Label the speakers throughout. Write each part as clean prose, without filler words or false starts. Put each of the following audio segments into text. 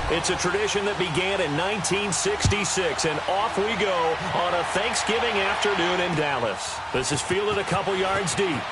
Speaker 1: It's a tradition that began in 1966, and off we go on a Thanksgiving afternoon in Dallas. This is fielded a couple yards deep.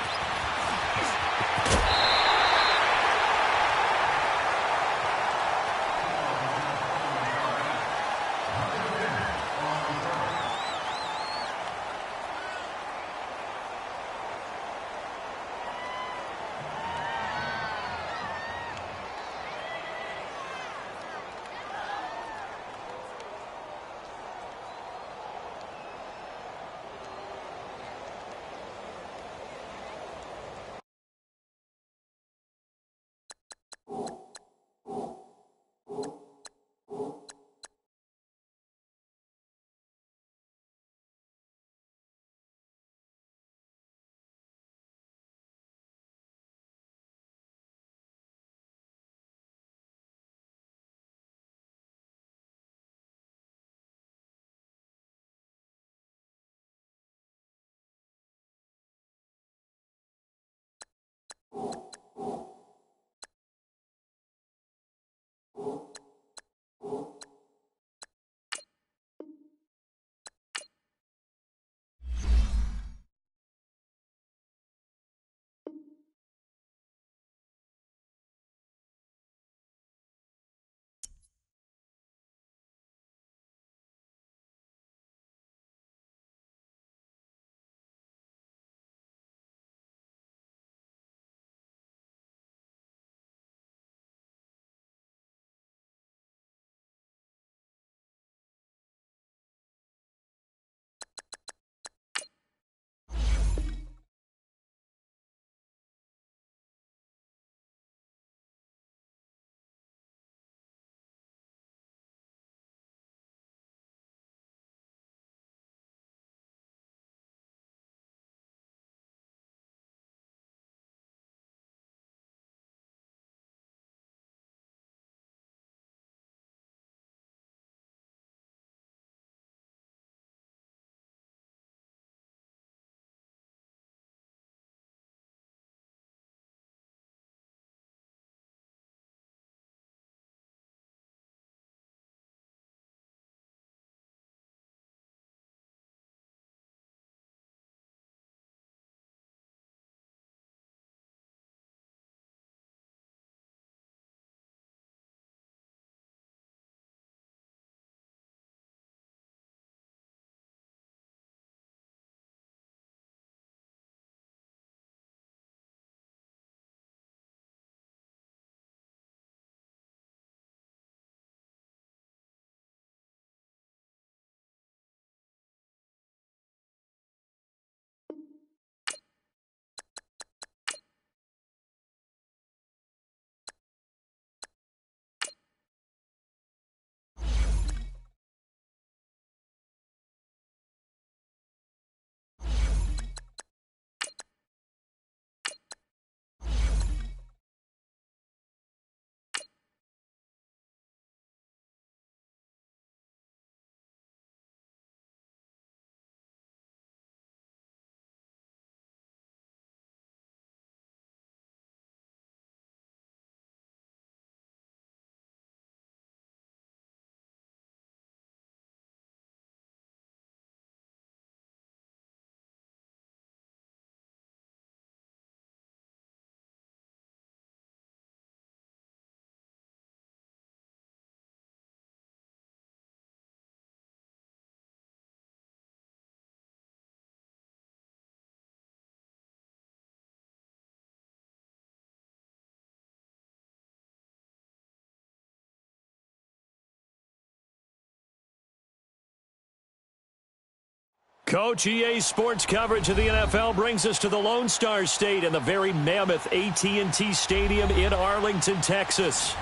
Speaker 1: Coach, EA Sports coverage of the NFL brings us to the Lone Star State and the very mammoth AT&T Stadium in Arlington, Texas.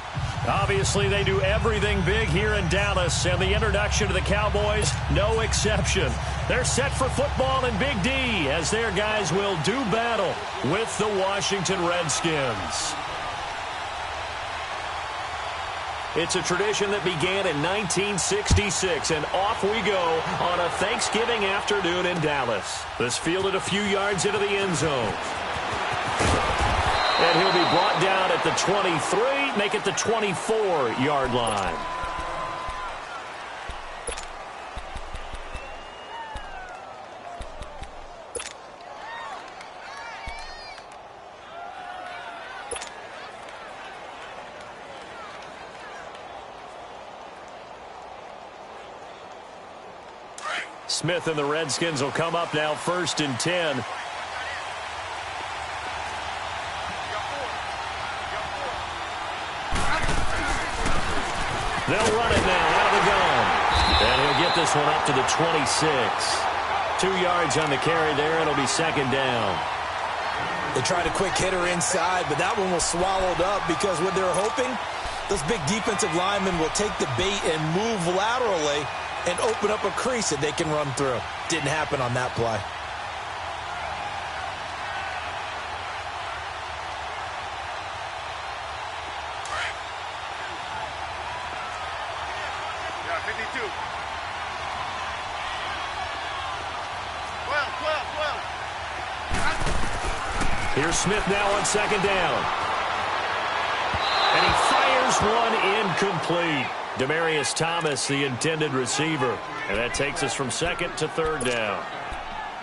Speaker 1: Obviously, they do everything big here in Dallas, and the introduction to the Cowboys, no exception. They're set for football in Big D as their guys will do battle with the Washington Redskins. It's a tradition that began in 1966, and off we go on a Thanksgiving afternoon in Dallas. This fielded a few yards into the end zone. And he'll be brought down at the 23, make it the 24-yard line. Smith and the Redskins will come up now 1st and 10. They'll run it now out of the gun. And he'll get this one up to the 26. 2 yards on the carry there. It'll be 2nd down.
Speaker 2: They tried a quick hitter inside, but that one was swallowed up because what they're hoping, those big defensive linemen will take the bait and move laterally and open up a crease that they can run through. Didn't happen on that play.
Speaker 3: Yeah, 52. 12.
Speaker 1: Here's Smith now on 2nd down. And he fires one incomplete. Demaryius Thomas, the intended receiver. And that takes us from 2nd to 3rd down.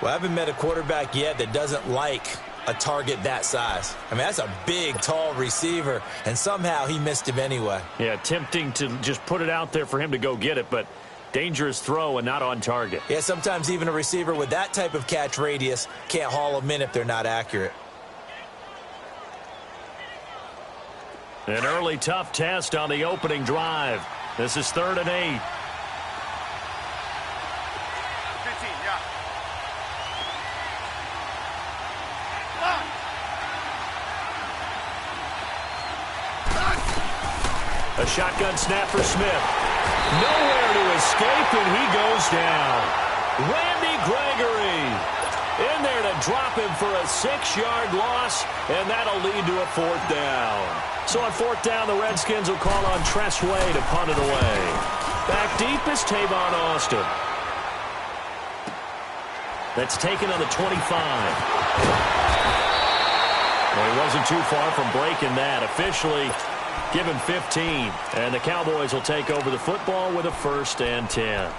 Speaker 2: Well, I haven't met a quarterback yet that doesn't like a target that size. I mean, that's a big, tall receiver, and somehow he missed him anyway.
Speaker 1: Yeah, tempting to just put it out there for him to go get it, but dangerous throw and not on target.
Speaker 2: Yeah, sometimes even a receiver with that type of catch radius can't haul them in if they're not accurate.
Speaker 1: An early tough test on the opening drive. This is 3rd and 8.
Speaker 3: 15, yeah.
Speaker 1: A shotgun snap for Smith. Nowhere to escape, and he goes down. Randy Gregory in there to drop him for a 6-yard loss, and that'll lead to a 4th down. So on 4th down, the Redskins will call on Tressway to punt it away. Back deep is Tavon Austin. That's taken on the 25. Well, he wasn't too far from breaking that. Officially given 15. And the Cowboys will take over the football with a 1st and 10.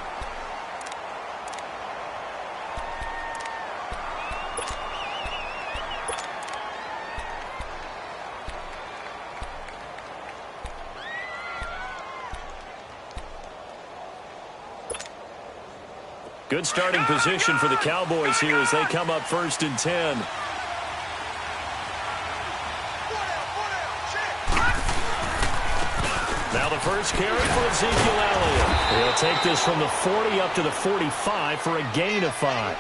Speaker 1: Good starting position for the Cowboys here as they come up 1st and 10. Now the first carry for Ezekiel Elliott. He'll take this from the 40 up to the 45 for a gain of 5.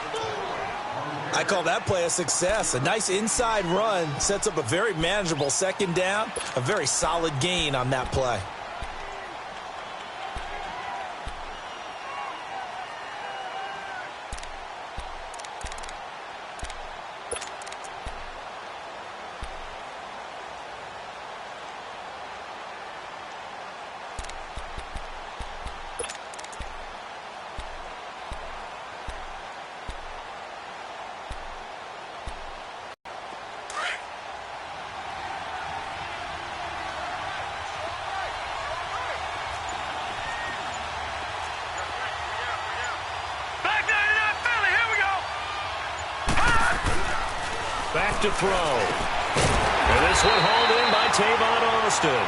Speaker 2: I call that play a success. A nice inside run sets up a very manageable 2nd down. A very solid gain on that play.
Speaker 1: Back to throw. And this one hauled in by Tavon Austin.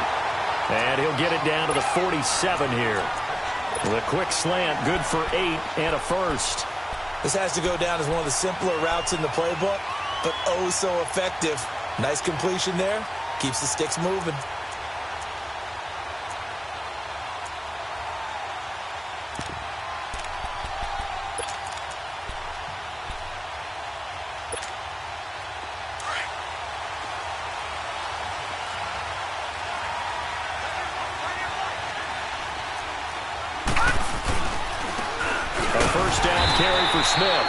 Speaker 1: And he'll get it down to the 47 here. With a quick slant, good for 8 and a 1st.
Speaker 2: This has to go down as one of the simpler routes in the playbook, but oh so effective. Nice completion there. Keeps the sticks moving.
Speaker 1: Carry for Smith.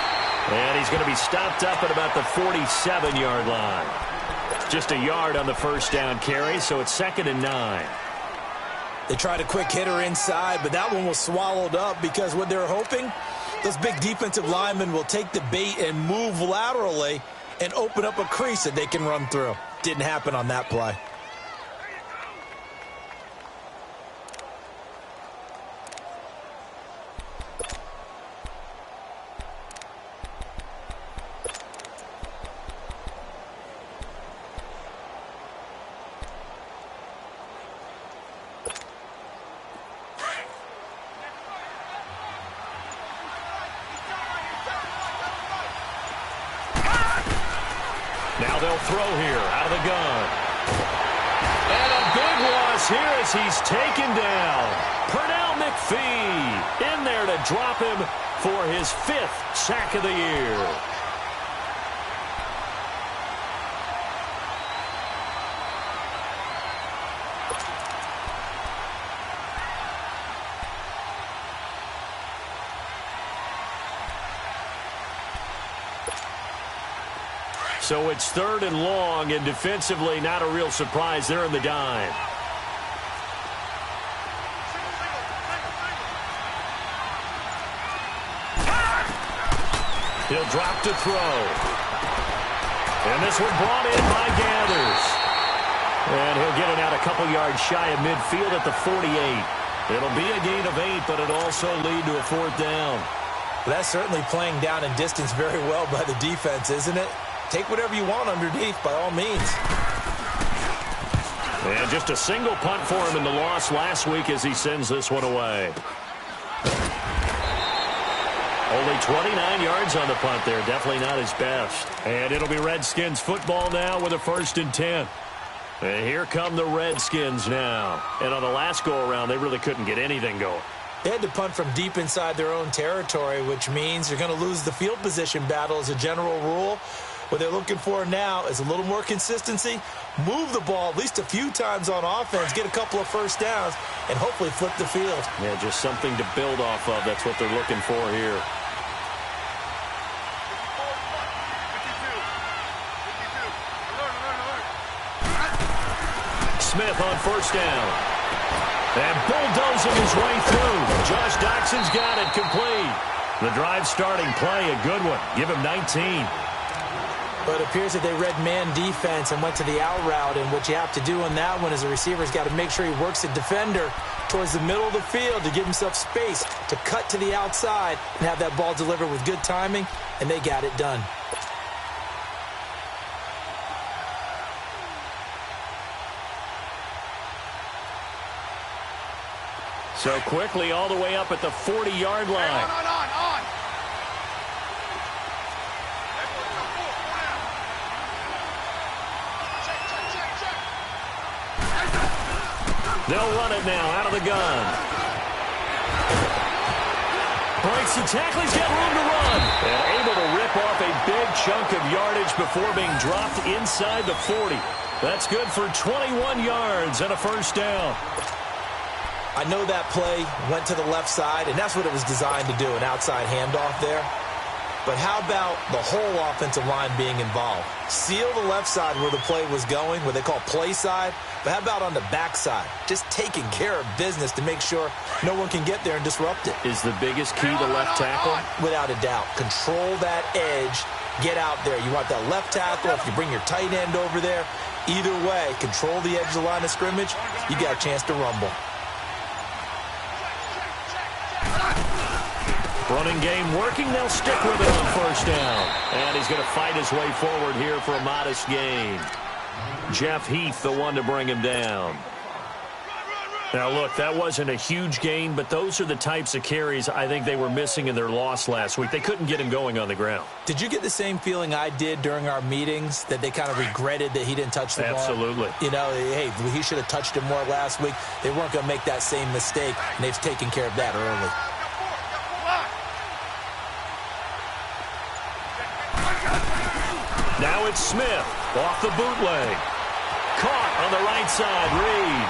Speaker 1: And he's going to be stopped up at about the 47-yard line. Just a yard on the 1st down carry, so it's 2nd and 9.
Speaker 2: They tried a quick hitter inside, but that one was swallowed up because what they're hoping, those big defensive linemen will take the bait and move laterally and open up a crease that they can run through. Didn't happen on that play.
Speaker 1: Now they'll throw here out of the gun. And a big loss here as he's taken down. Pernell McPhee in there to drop him for his 5th sack of the year. So it's 3rd and long, and defensively not a real surprise. They're in the dime. He'll drop to throw. And this one brought in by Gathers. And he'll get it out a couple yards shy of midfield at the 48. It'll be a gain of 8, but it'll also lead to a 4th down.
Speaker 2: Well, that's certainly playing down in distance very well by the defense, isn't it? Take whatever you want underneath, by all means.
Speaker 1: And just a single punt for him in the loss last week as he sends this one away. Only 29 yards on the punt there. Definitely not his best. And it'll be Redskins football now with a 1st and 10. And here come the Redskins now. And on the last go-around, they really couldn't get anything going.
Speaker 2: They had to punt from deep inside their own territory, which means you're going to lose the field position battle as a general rule. What they're looking for now is a little more consistency, move the ball at least a few times on offense, get a couple of 1st downs, and hopefully flip the field.
Speaker 1: Yeah, just something to build off of. That's what they're looking for here.
Speaker 3: 52.
Speaker 1: Smith on 1st down. And bulldozing his way through. Josh Doxson's got it complete. The drive starting play, a good one. Give him 19.
Speaker 2: But it appears that they read man defense and went to the out route. And what you have to do on that one is the receiver's got to make sure he works the defender towards the middle of the field to give himself space to cut to the outside and have that ball delivered with good timing. And they got it done.
Speaker 1: So quickly all the way up at the 40-yard line.
Speaker 3: On.
Speaker 1: They'll run it now out of the gun. Breaks the tackle. He's got room to run. And able to rip off a big chunk of yardage before being dropped inside the 40. That's good for 21 yards and a 1st down.
Speaker 2: I know that play went to the left side, and that's what it was designed to do, an outside handoff there. But how about the whole offensive line being involved? Seal the left side where the play was going, what they call play side. But how about on the back side? Just taking care of business to make sure no one can get there and disrupt it.
Speaker 1: Is the biggest key the left tackle?
Speaker 2: Without a doubt. Control that edge. Get out there. You want that left tackle. If you bring your tight end over there, either way, control the edge of the line of scrimmage. You got a chance to rumble.
Speaker 1: Running game working. They'll stick with it on 1st down. And he's going to fight his way forward here for a modest gain. Jeff Heath, the one to bring him down. Now, look, that wasn't a huge gain, but those are the types of carries I think they were missing in their loss last week. They couldn't get him going on the ground.
Speaker 2: Did you get the same feeling I did during our meetings, that they kind of regretted that he didn't touch the ball?
Speaker 1: Absolutely.
Speaker 2: You know, hey, he should have touched it more last week. They weren't going to make that same mistake, and they've taken care of that early.
Speaker 1: Now it's Smith off the bootleg. Caught on the right side, Reed.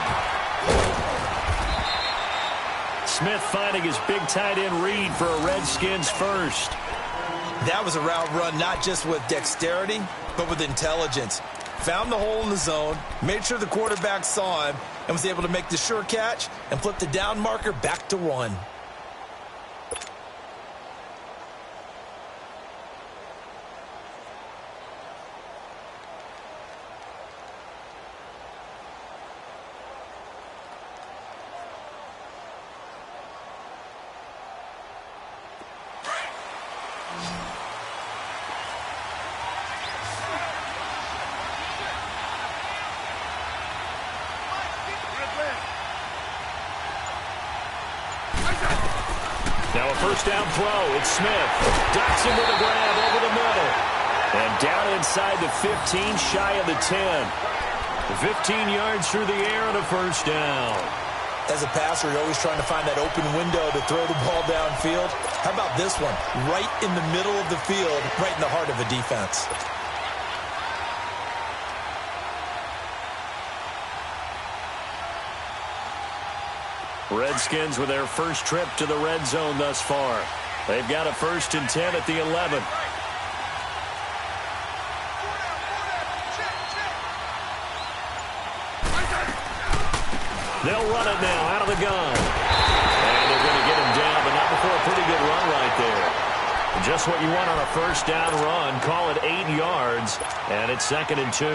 Speaker 1: Smith finding his big tight end Reed for a Redskins 1st.
Speaker 2: That was a route run not just with dexterity, but with intelligence. Found the hole in the zone, made sure the quarterback saw him, and was able to make the sure catch and flip the down marker back to 1.
Speaker 1: Now a first down throw. It's Smith. Ducks him with a grab over the middle. And down inside the 15, shy of the 10. 15 yards through the air and a first down.
Speaker 2: As a passer, you're always trying to find that open window to throw the ball downfield. How about this one? Right in the middle of the field, right in the heart of a defense.
Speaker 1: Redskins with their first trip to the red zone thus far. They've got a 1st and 10 at the 11. They'll run it now out of the gun. And they're going to get him down, but not before a pretty good run right there. Just what you want on a first down run. Call it 8 yards, and it's 2nd and 2.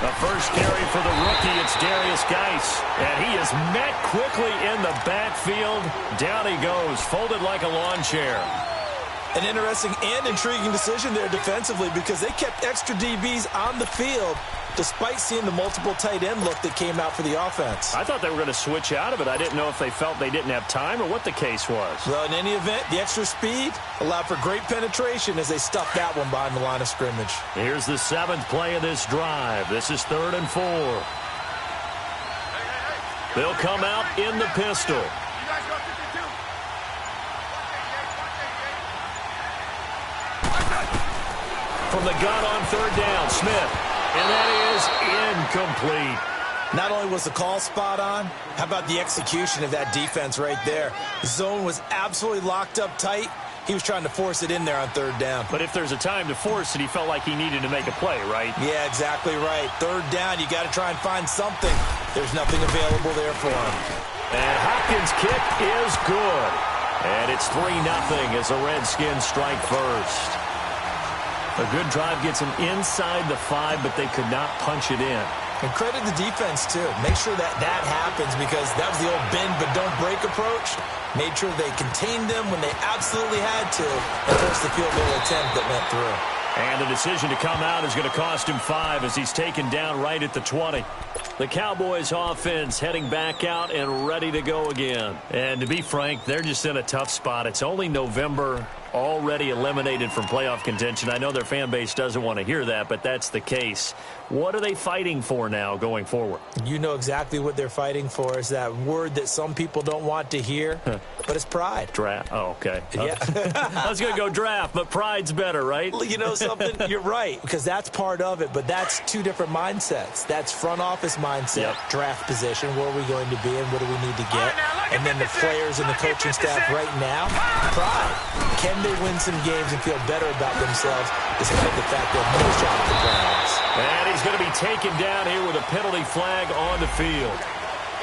Speaker 1: The first carry for the rookie, it's Darius Geis. And he is met quickly in the backfield. Down he goes, folded like a lawn chair.
Speaker 2: An interesting and intriguing decision there defensively because they kept extra DBs on the field despite seeing the multiple tight end look that came out for the offense.
Speaker 1: I thought they were going to switch out of it. I didn't know if they felt they didn't have time or what the case was.
Speaker 2: Well, in any event, the extra speed allowed for great penetration as they stuffed that one behind the line of scrimmage.
Speaker 1: Here's the 7th play of this drive. This is 3rd and 4. They'll come out in the pistol.
Speaker 3: You guys go 52.
Speaker 1: From the gun on 3rd down, Smith. And that is incomplete.
Speaker 2: Not only was the call spot on, how about the execution of that defense right there? The zone was absolutely locked up tight. He was trying to force it in there on 3rd down.
Speaker 1: But if there's a time to force it, he felt like he needed to make a play, right?
Speaker 2: Yeah, exactly right. 3rd down, you got to try and find something. There's nothing available there for him.
Speaker 1: And Hopkins' kick is good. And it's 3-0 as the Redskins strike first. A good drive gets them inside the 5, but they could not punch it in.
Speaker 2: And credit the defense, too. Make sure that that happens because that was the old bend but don't break approach. Made sure they contained them when they absolutely had to and forced the field goal attempt that went through.
Speaker 1: And the decision to come out is going to cost him 5 as he's taken down right at the 20. The Cowboys offense heading back out and ready to go again. And to be frank, they're just in a tough spot. It's only November, already eliminated from playoff contention. I know their fan base doesn't want to hear that, but that's the case. What are they fighting for now going forward?
Speaker 2: You know exactly what they're fighting for is that word that some people don't want to hear, but it's pride.
Speaker 1: Draft. Oh, okay.
Speaker 2: Yeah.
Speaker 1: I was going to go draft, but pride's better, right?
Speaker 2: You know something? You're right, because that's part of it, but that's two different mindsets. That's front office mindset, draft position, where are we going to be and what do we need to get? And then the players and the coaching staff right now, pride. Can they win some games and feel better about themselves despite the fact that no shot at the Browns?
Speaker 1: And he's going to be taken down here with a penalty flag on the field.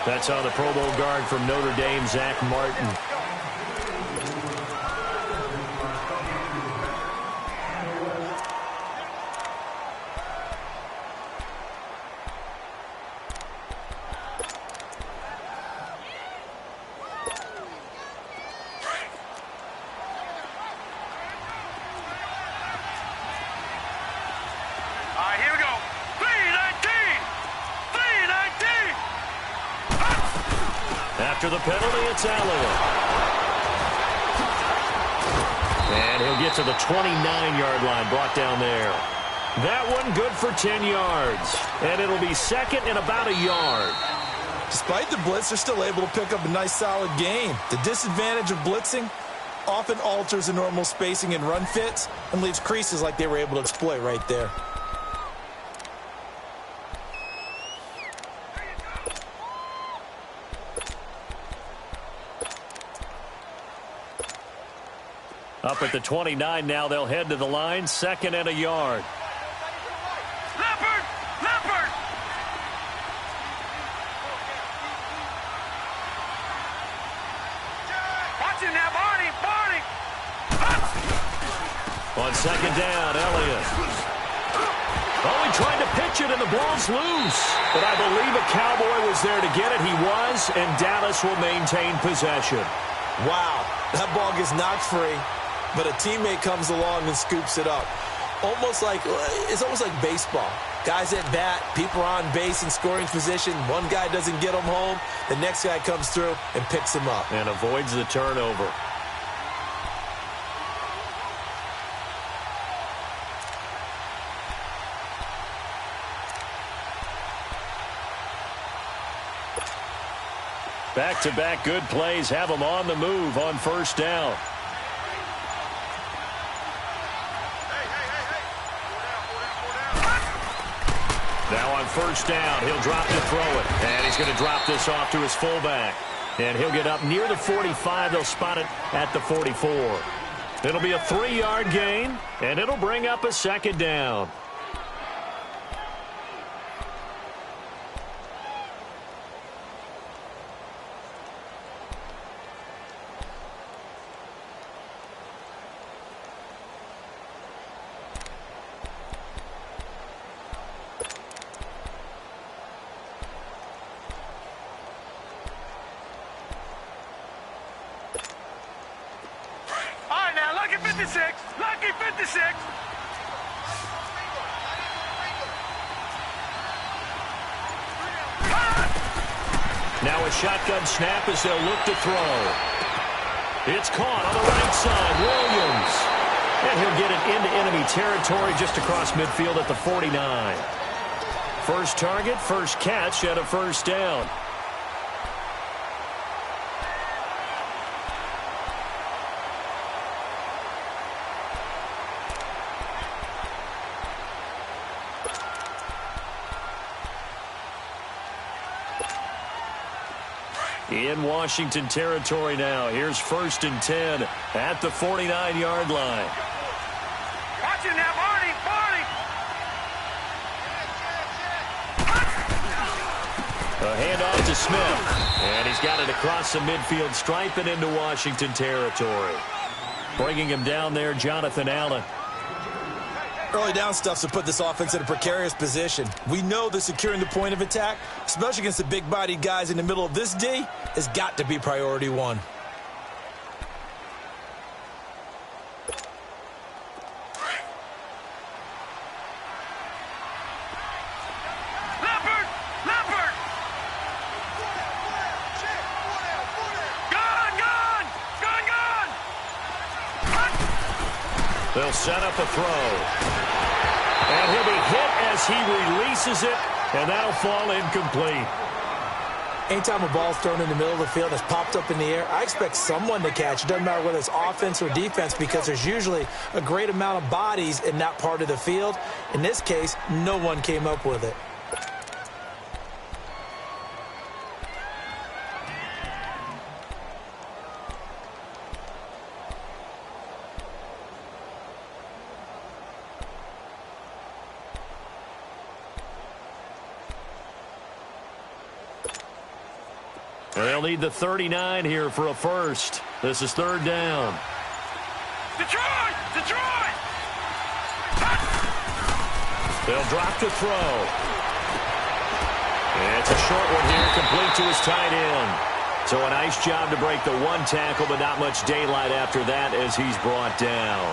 Speaker 1: That's on the Pro Bowl guard from Notre Dame, Zach Martin.
Speaker 3: Here we go. 3-19.
Speaker 1: After the penalty, it's Elliott. And he'll get to the 29-yard line, brought down there. That one good for 10 yards. And it'll be 2nd and about a yard.
Speaker 2: Despite the blitz, they're still able to pick up a nice, solid gain. The disadvantage of blitzing often alters the normal spacing and run fits and leaves creases like they were able to exploit right there.
Speaker 1: Up at the 29 now, they'll head to the line, 2nd and a yard.
Speaker 3: Leopard! Leopard! Watch him now, Barney! Barney!
Speaker 1: On 2nd down, Elliott. Oh, he tried to pitch catch it, and the ball's loose. But I believe a Cowboy was there to get it. He was, and Dallas will maintain possession.
Speaker 2: Wow, that ball gets knocked free, but a teammate comes along and scoops it up. It's almost like baseball. Guys at bat, people are on base in scoring position. One guy doesn't get him home. The next guy comes through and picks him up.
Speaker 1: And avoids the turnover. Back-to-back good plays have them on the move on first down. Now on first down, he'll drop to throw it. And he's going to drop this off to his fullback. And he'll get up near the 45. They'll spot it at the 44. It'll be a 3-yard gain, and it'll bring up a second down.
Speaker 3: Lucky 56.
Speaker 1: Now a shotgun snap as they'll look to throw. It's caught on the right side. Williams. And he'll get it into enemy territory just across midfield at the 49. First target, first catch, and a first down. In Washington territory now. Here's 1st and 10 at the 49-yard line.
Speaker 3: Watch it now, Barney.
Speaker 1: A handoff to Smith. And he's got it across the midfield stripe and into Washington territory. Bringing him down there, Jonathan Allen.
Speaker 2: Early down stuff's to put this offense in a precarious position. We know that securing the point of attack, especially against the big-bodied guys in the middle of this D, has got to be priority one.
Speaker 3: Leopard! Gun!
Speaker 1: They'll set up a throw. And he'll be hit as he releases it, and that'll fall incomplete.
Speaker 2: Anytime a ball's thrown in the middle of the field that's popped up in the air, I expect someone to catch. It doesn't matter whether it's offense or defense because there's usually a great amount of bodies in that part of the field. In this case, no one came up with it.
Speaker 1: They'll need the 39 here for a first. This is 3rd down.
Speaker 3: Detroit!
Speaker 1: They'll drop to throw. And it's a short one here, complete to his tight end. So a nice job to break the one tackle, but not much daylight after that as he's brought down.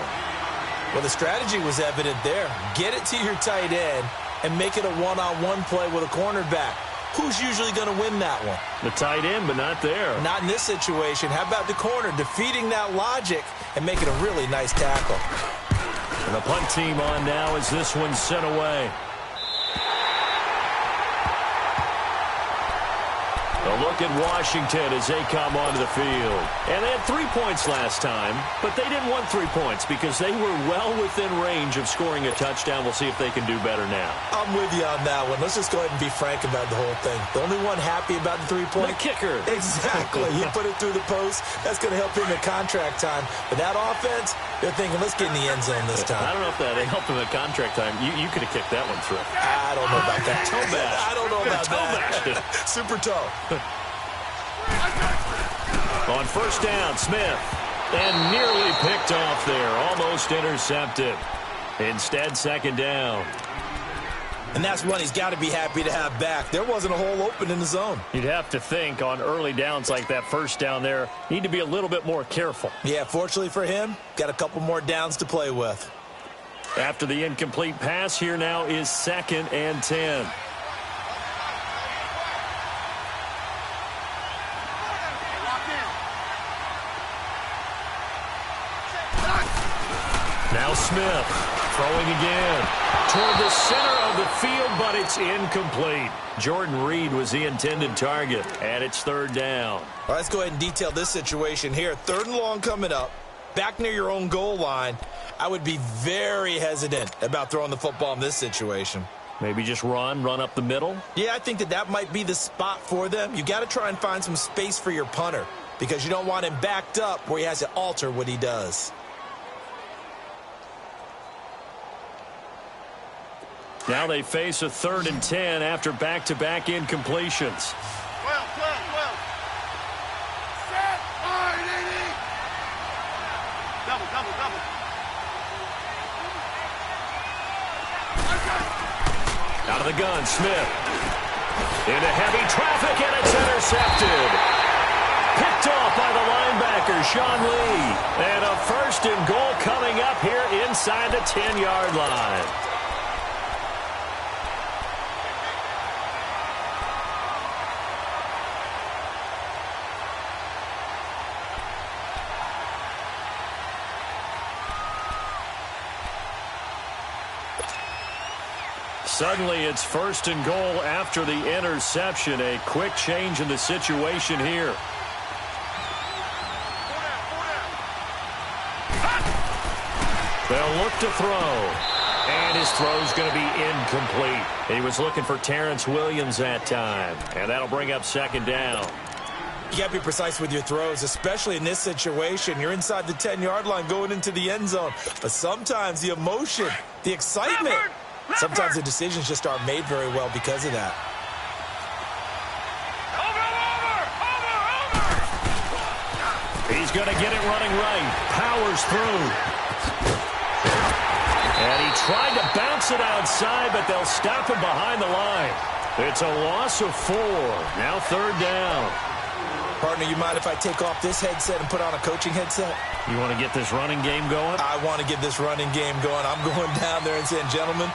Speaker 2: Well, the strategy was evident there. Get it to your tight end and make it a one-on-one play with a cornerback. Who's usually going to win that one?
Speaker 1: The tight end, but not there.
Speaker 2: Not in this situation. How about the corner defeating that logic and making a really nice tackle?
Speaker 1: And the punt team on now as this one's sent away. A look at Washington as they come onto the field. And they had 3 points last time, but they didn't want 3 points because they were well within range of scoring a touchdown. We'll see if they can do better now.
Speaker 2: I'm with you on that one. Let's just go ahead and be frank about the whole thing. The only one happy about the 3-point.
Speaker 1: The kicker.
Speaker 2: Exactly. You put it through the post. That's going to help him at contract time. But that offense, they're thinking, let's get in the end zone this time.
Speaker 1: I don't know if that helped him at contract time. You could have kicked that one through.
Speaker 2: I don't know about that.
Speaker 1: Toe bash.
Speaker 2: I don't know about
Speaker 1: that.
Speaker 2: Super toe.
Speaker 1: On first down, Smith. And nearly picked off there. Almost intercepted. Instead, 2nd down.
Speaker 2: And that's one he's got to be happy to have back. There wasn't a hole open in the zone.
Speaker 1: You'd have to think on early downs like that first down there, need to be a little bit more careful.
Speaker 2: Yeah, fortunately for him, got a couple more downs to play with.
Speaker 1: After the incomplete pass, here now is 2nd and 10. Now Smith throwing again toward the center of the field, but it's incomplete. Jordan Reed was the intended target, and it's 3rd down.
Speaker 2: All right, let's go ahead and detail this situation here. 3rd and long coming up, back near your own goal line. I would be very hesitant about throwing the football in this situation.
Speaker 1: Maybe just run up the middle?
Speaker 2: Yeah, I think that might be the spot for them. You got to try and find some space for your punter because you don't want him backed up where he has to alter what he does.
Speaker 1: Now they face a 3rd and 10 after back-to-back incompletions.
Speaker 3: 12. Set. All right, 80. Double.
Speaker 1: Out of the gun, Smith. Into heavy traffic, and it's intercepted. Picked off by the linebacker, Sean Lee. And a 1st and goal coming up here inside the 10-yard line. Suddenly, it's 1st and goal after the interception. A quick change in the situation here. They'll look to throw. And his throw's going to be incomplete. He was looking for Terrence Williams that time. And that'll bring up 2nd down.
Speaker 2: You got to be precise with your throws, especially in this situation. You're inside the 10-yard line going into the end zone. But sometimes the emotion, the excitement, sometimes the decisions just aren't made very well because of that.
Speaker 1: He's going to get it running right. Powers through. And he tried to bounce it outside, but they'll stop him behind the line. It's a loss of 4. Now 3rd down.
Speaker 2: Partner, you mind if I take off this headset and put on a coaching headset?
Speaker 1: You want to get this running game going?
Speaker 2: I want to get this running game going. I'm going down there and saying, gentlemen,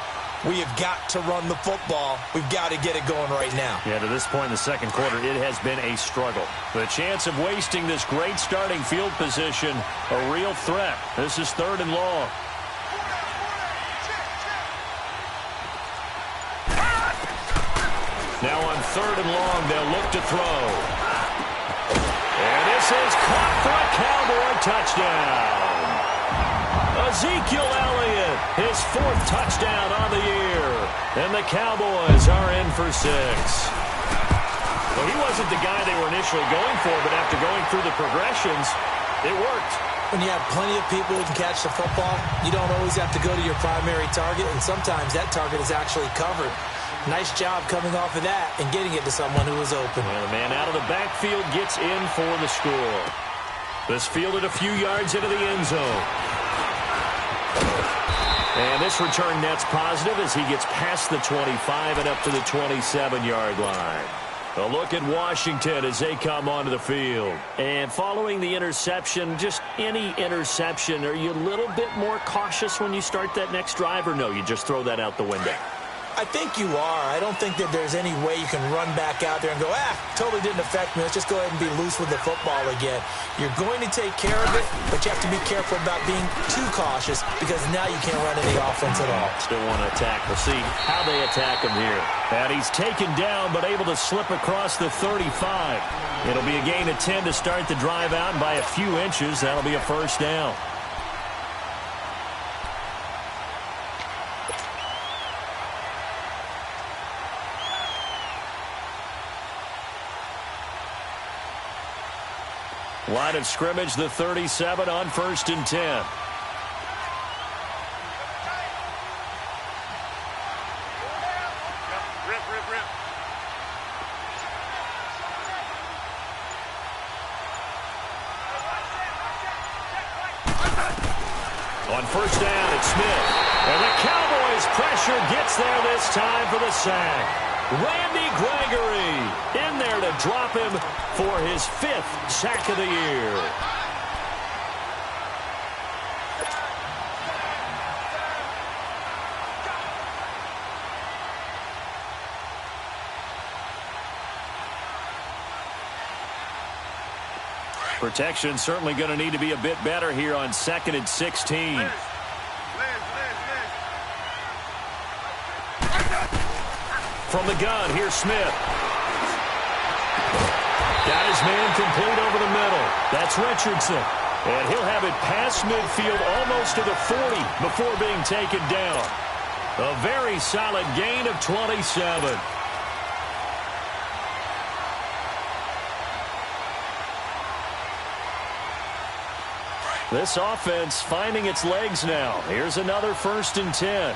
Speaker 2: we have got to run the football. We've got to get it going right now.
Speaker 1: Yeah, to this point in the 2nd quarter, it has been a struggle. The chance of wasting this great starting field position, a real threat. This is 3rd and long. Now on 3rd and long, they'll look to throw. And this is caught for a Cowboy touchdown. Ezekiel Elliott, his 4th touchdown on the year. And the Cowboys are in for 6. Well, he wasn't the guy they were initially going for, but after going through the progressions, it worked.
Speaker 2: When you have plenty of people who can catch the football, you don't always have to go to your primary target, and sometimes that target is actually covered. Nice job coming off of that and getting it to someone who was open.
Speaker 1: Well, the man out of the backfield gets in for the score. This fielded a few yards into the end zone. And this return net's positive as he gets past the 25 and up to the 27-yard line. A look at Washington as they come onto the field. And following the interception, just any interception, are you a little bit more cautious when you start that next drive, or no, you just throw that out the window?
Speaker 2: I think you are. I don't think that there's any way you can run back out there and go, totally didn't affect me. Let's just go ahead and be loose with the football again. You're going to take care of it, but you have to be careful about being too cautious because now you can't run any offense at all.
Speaker 1: Still want to attack. We'll see how they attack him here. And he's taken down but able to slip across the 35. It'll be a gain of 10 to start the drive out, and by a few inches, that'll be a 1st down. Line of scrimmage, the 37 on 1st and 10.
Speaker 3: Rip.
Speaker 1: On 1st down, it's Smith. And the Cowboys pressure gets Gets there this time for the sack. Randy Gregory in there to drop him for his 5th sack of the year. Protection certainly going to need to be a bit better here on 2nd and 16. From the gun, here's Smith. Got his man complete over the middle. That's Richardson. And he'll have it past midfield almost to the 40 before being taken down. A very solid gain of 27. This offense finding its legs now. Here's another 1st and 10.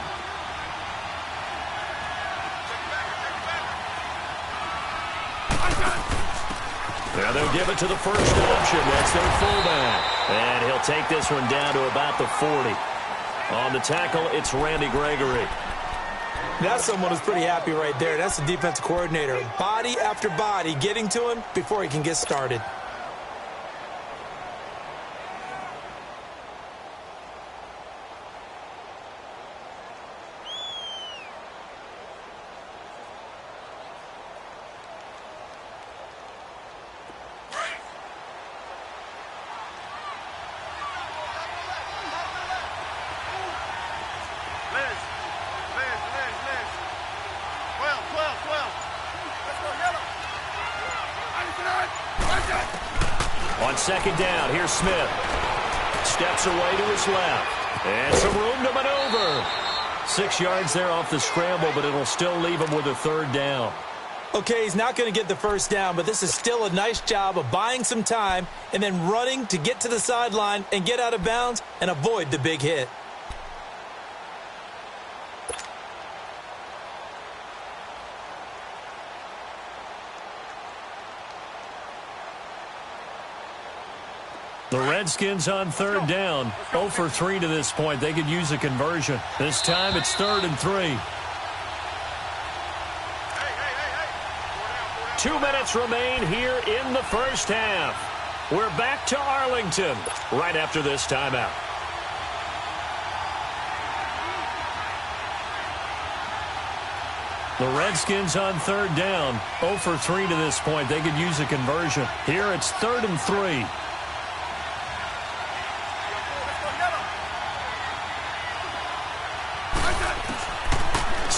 Speaker 1: Now they'll give it to the first option. That's their fullback. And he'll take this one down to about the 40. On the tackle, it's Randy Gregory.
Speaker 2: That's someone who's pretty happy right there. That's the defensive coordinator. Body after body getting to him before he can get started.
Speaker 1: On 2nd down, here's Smith. Steps away to his left. And some room to maneuver. 6 yards there off the scramble, but it'll still leave him with a 3rd down.
Speaker 2: Okay, he's not going to get the first down, but this is still a nice job of buying some time and then running to get to the sideline and get out of bounds and avoid the big hit.
Speaker 1: The Redskins on 3rd down. 0 for 3 to this point. They could use a conversion. This time it's 3rd and 3. 2 minutes remain here in the first half. We're back to Arlington right after this timeout. The Redskins on 3rd down. 0 for 3 to this point. They could use a conversion. Here it's 3rd and 3.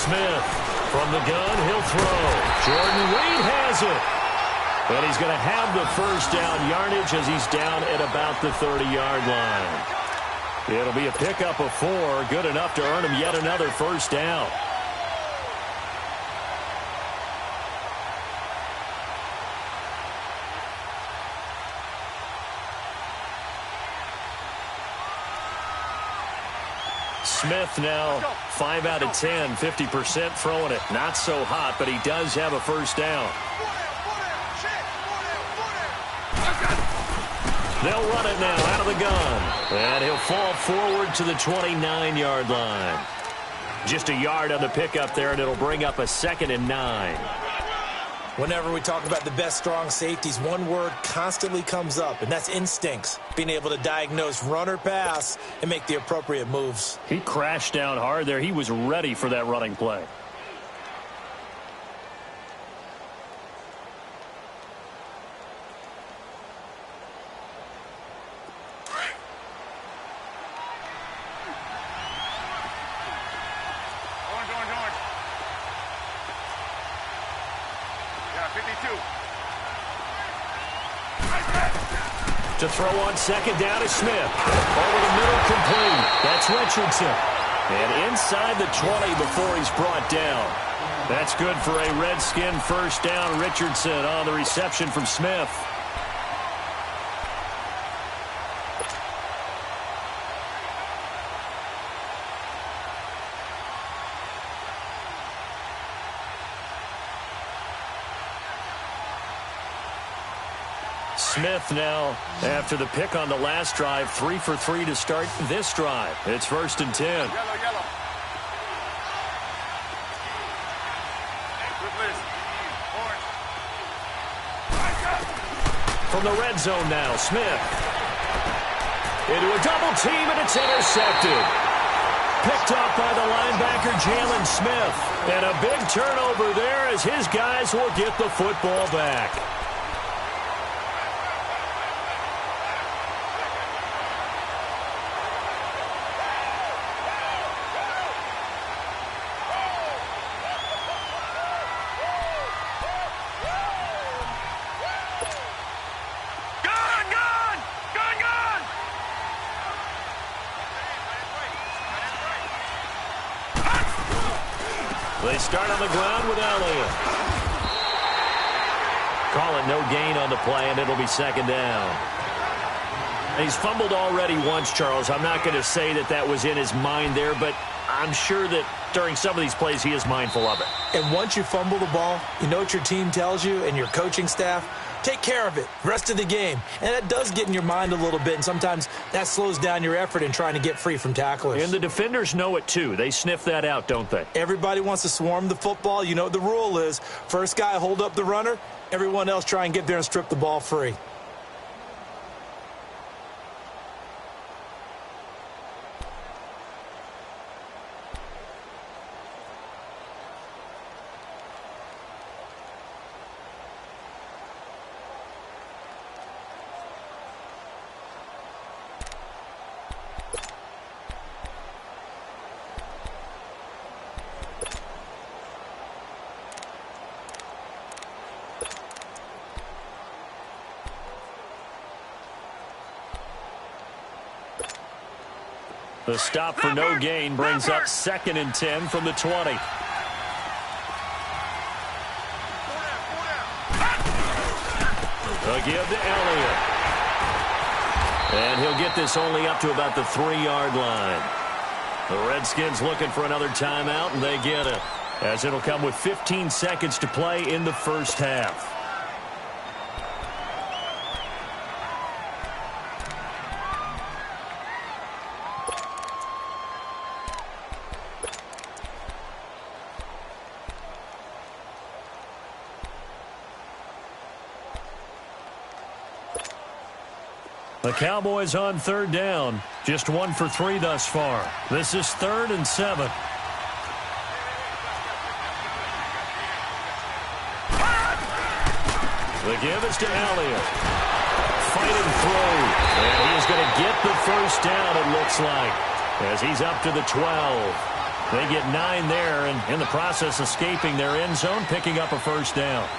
Speaker 1: Smith from the gun, he'll throw. Jordan Reed has it. And he's going to have the first down yardage as he's down at about the 30-yard line. It'll be a pickup of 4, good enough to earn him yet another first down. Smith now 5 out of 10, 50% throwing it. Not so hot, but he does have a first down. They'll run it now out of the gun. And he'll fall forward to the 29-yard line. Just a yard on the pickup there, and it'll bring up a 2nd and 9.
Speaker 2: Whenever we talk about the best strong safeties, one word constantly comes up, and that's instincts. Being able to diagnose run or pass and make the appropriate moves.
Speaker 1: He crashed down hard there. He was ready for that running play. To throw on 2nd down is Smith. Over the middle, complete. That's Richardson. And inside the 20 before he's brought down. That's good for a Redskin first down. Richardson on the reception from Smith. Smith now, after the pick on the last drive, 3 for 3 to start this drive. It's 1st and 10. From the red zone now, Smith. Into a double team, and it's intercepted. Picked off by the linebacker, Jalen Smith. And a big turnover there as his guys will get the football back. They start on the ground with Elliott. Call it no gain on the play, and it'll be second down. He's fumbled already once, Charles. I'm not going to say that that was in his mind there, but I'm sure that during some of these plays he is mindful of it.
Speaker 2: And once you fumble the ball, you know what your team tells you and your coaching staff? Take care of it. Rest of the game. And that does get in your mind a little bit, and sometimes that slows down your effort in trying to get free from tacklers.
Speaker 1: And the defenders know it, too. They sniff that out, don't they?
Speaker 2: Everybody wants to swarm the football. You know what the rule is. First guy hold up the runner. Everyone else try and get there and strip the ball free.
Speaker 1: The stop for no gain brings up 2nd and 10 from the 20. A give to Elliott. And he'll get this only up to about the 3-yard line. The Redskins looking for another timeout, and they get it, as it'll come with 15 seconds to play in the first half. The Cowboys on 3rd down. Just 1 for 3 thus far. This is 3rd and 7. The give is to Elliott. Fighting through. And he's going to get the first down, it looks like, as he's up to the 12. They get 9 there, and in the process escaping their end zone, picking up a first down.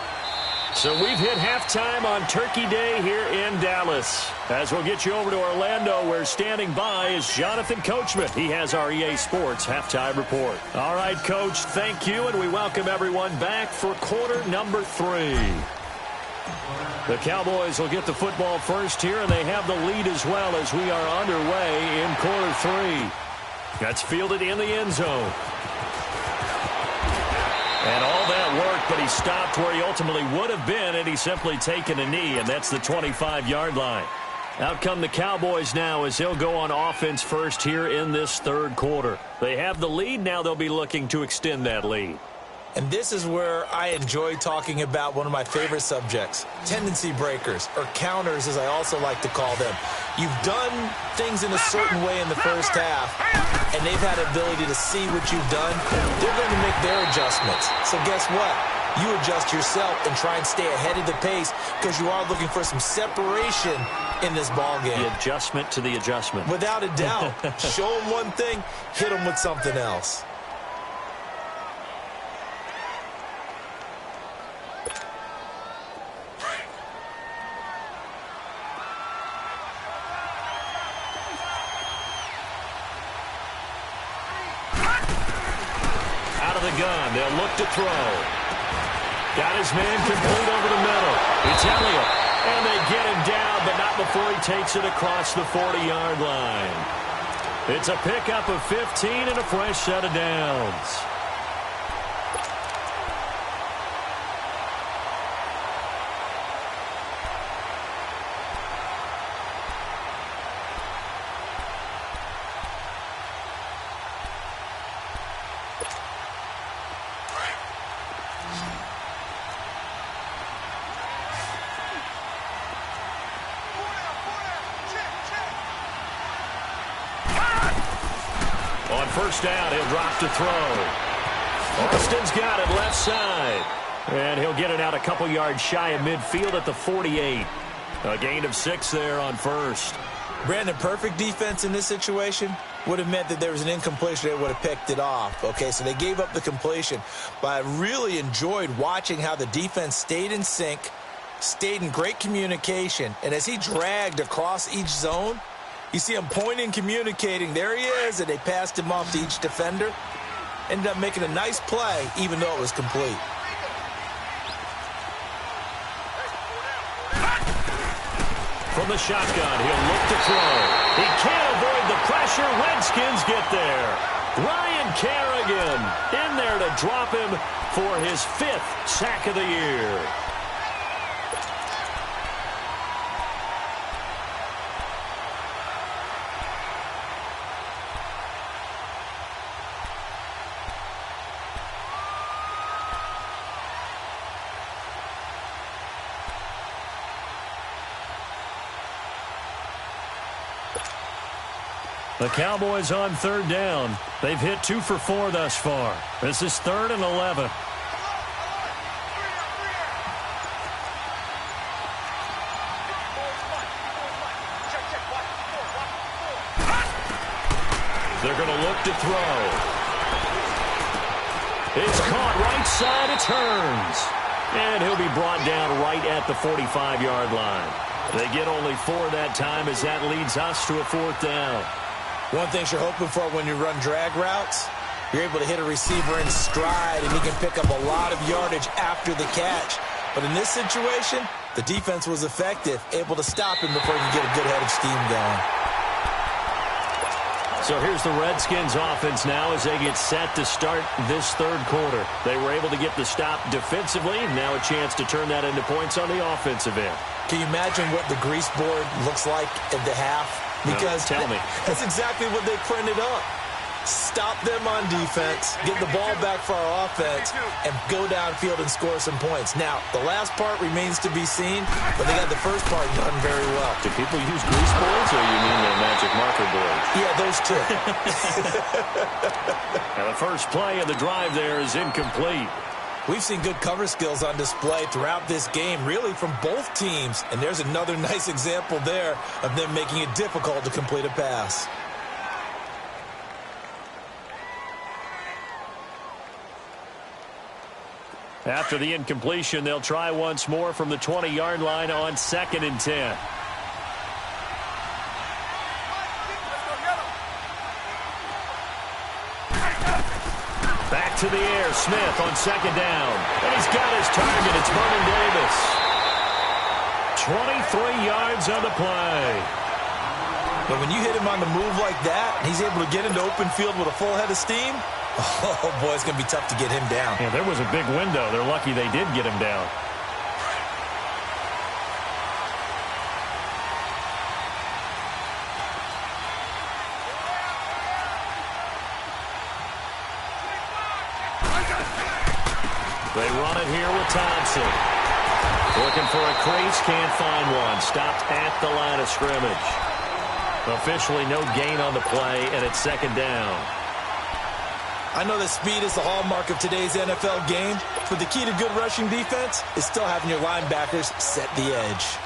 Speaker 1: So we've hit halftime on Turkey Day here in Dallas. As we'll get you over to Orlando, where standing by is Jonathan Coachman. He has our EA Sports halftime report. All right, Coach, thank you, and we welcome everyone back for quarter number 3. The Cowboys will get the football first here, and they have the lead as well as we are underway in quarter 3. That's fielded in the end zone. And all that worked, but he stopped where he ultimately would have been, and he's simply taken a knee, and that's the 25-yard line. Out come the Cowboys now as they'll go on offense first here in this 3rd quarter. They have the lead. Now they'll be looking to extend that lead.
Speaker 2: And this is where I enjoy talking about one of my favorite subjects, tendency breakers, or counters as I also like to call them. You've done things in a certain way in the first half, and they've had the ability to see what you've done. They're going to make their adjustments. So guess what? You adjust yourself and try and stay ahead of the pace because you are looking for some separation in this ball game.
Speaker 1: The adjustment to the adjustment.
Speaker 2: Without a doubt. Show them one thing, hit them with something else.
Speaker 1: Gun. They'll look to throw. Got his man complete over the middle. It's Elliott. And they get him down, but not before he takes it across the 40-yard line. It's a pickup of 15 and a fresh set of downs. first down. He'll drop to throw. Austin's got it left side. And he'll get it out a couple yards shy of midfield at the 48. A gain of 6 there on first.
Speaker 2: Brandon, perfect defense in this situation would have meant that there was an incompletion. They would have picked it off. Okay, so they gave up the completion. But I really enjoyed watching how the defense stayed in sync, stayed in great communication. And as he dragged across each zone, you see him pointing, communicating. There he is, and they passed him off to each defender. Ended up making a nice play, even though it was complete.
Speaker 1: From the shotgun, he'll look to throw. He can't avoid the pressure. Redskins get there. Ryan Kerrigan in there to drop him for his 5th sack of the year. The Cowboys on 3rd down. They've hit 2 for 4 thus far. This is 3rd and 11. They're going to look to throw. It's caught right side. It turns. And he'll be brought down right at the 45-yard line. They get only 4 that time as that leads us to a 4th down.
Speaker 2: One thing you're hoping for when you run drag routes, you're able to hit a receiver in stride, and he can pick up a lot of yardage after the catch. But in this situation, the defense was effective, able to stop him before he could get a good head of steam going.
Speaker 1: So here's the Redskins offense now as they get set to start this 3rd quarter. They were able to get the stop defensively. Now a chance to turn that into points on the offensive end.
Speaker 2: Can you imagine what the grease board looks like at the half? Because
Speaker 1: no, tell me.
Speaker 2: That's exactly what they printed up. Stop them on defense, get the ball back for our offense, and go downfield and score some points. Now, the last part remains to be seen, but they got the first part done very well.
Speaker 1: Do people use grease boards, or you mean their magic marker board?
Speaker 2: Yeah, those two.
Speaker 1: Now, the first play of the drive there is incomplete.
Speaker 2: We've seen good cover skills on display throughout this game, really from both teams. And there's another nice example there of them making it difficult to complete a pass.
Speaker 1: After the incompletion, they'll try once more from the 20-yard line on 2nd and 10. Back to the air. Smith on 2nd down. And he's got his target. It's Vernon Davis. 23 yards on the play.
Speaker 2: But when you hit him on the move like that, and he's able to get into open field with a full head of steam, oh, boy, it's going to be tough to get him down.
Speaker 1: Yeah, there was a big window. They're lucky they did get him down. They run it here with Thompson. Looking for a crease, can't find one. Stopped at the line of scrimmage. Officially no gain on the play, and it's 2nd down.
Speaker 2: I know that speed is the hallmark of today's NFL game, but the key to good rushing defense is still having your linebackers set the edge.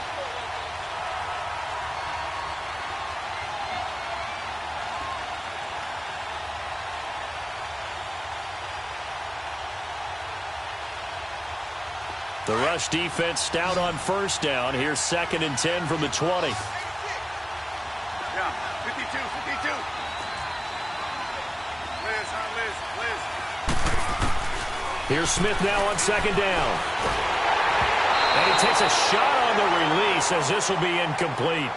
Speaker 1: The rush defense stout on 1st down. Here's 2nd and 10 from the 20.
Speaker 3: Yeah, 52, 52. Liz.
Speaker 1: Here's Smith now on 2nd down. And he takes a shot on the release as this will be incomplete.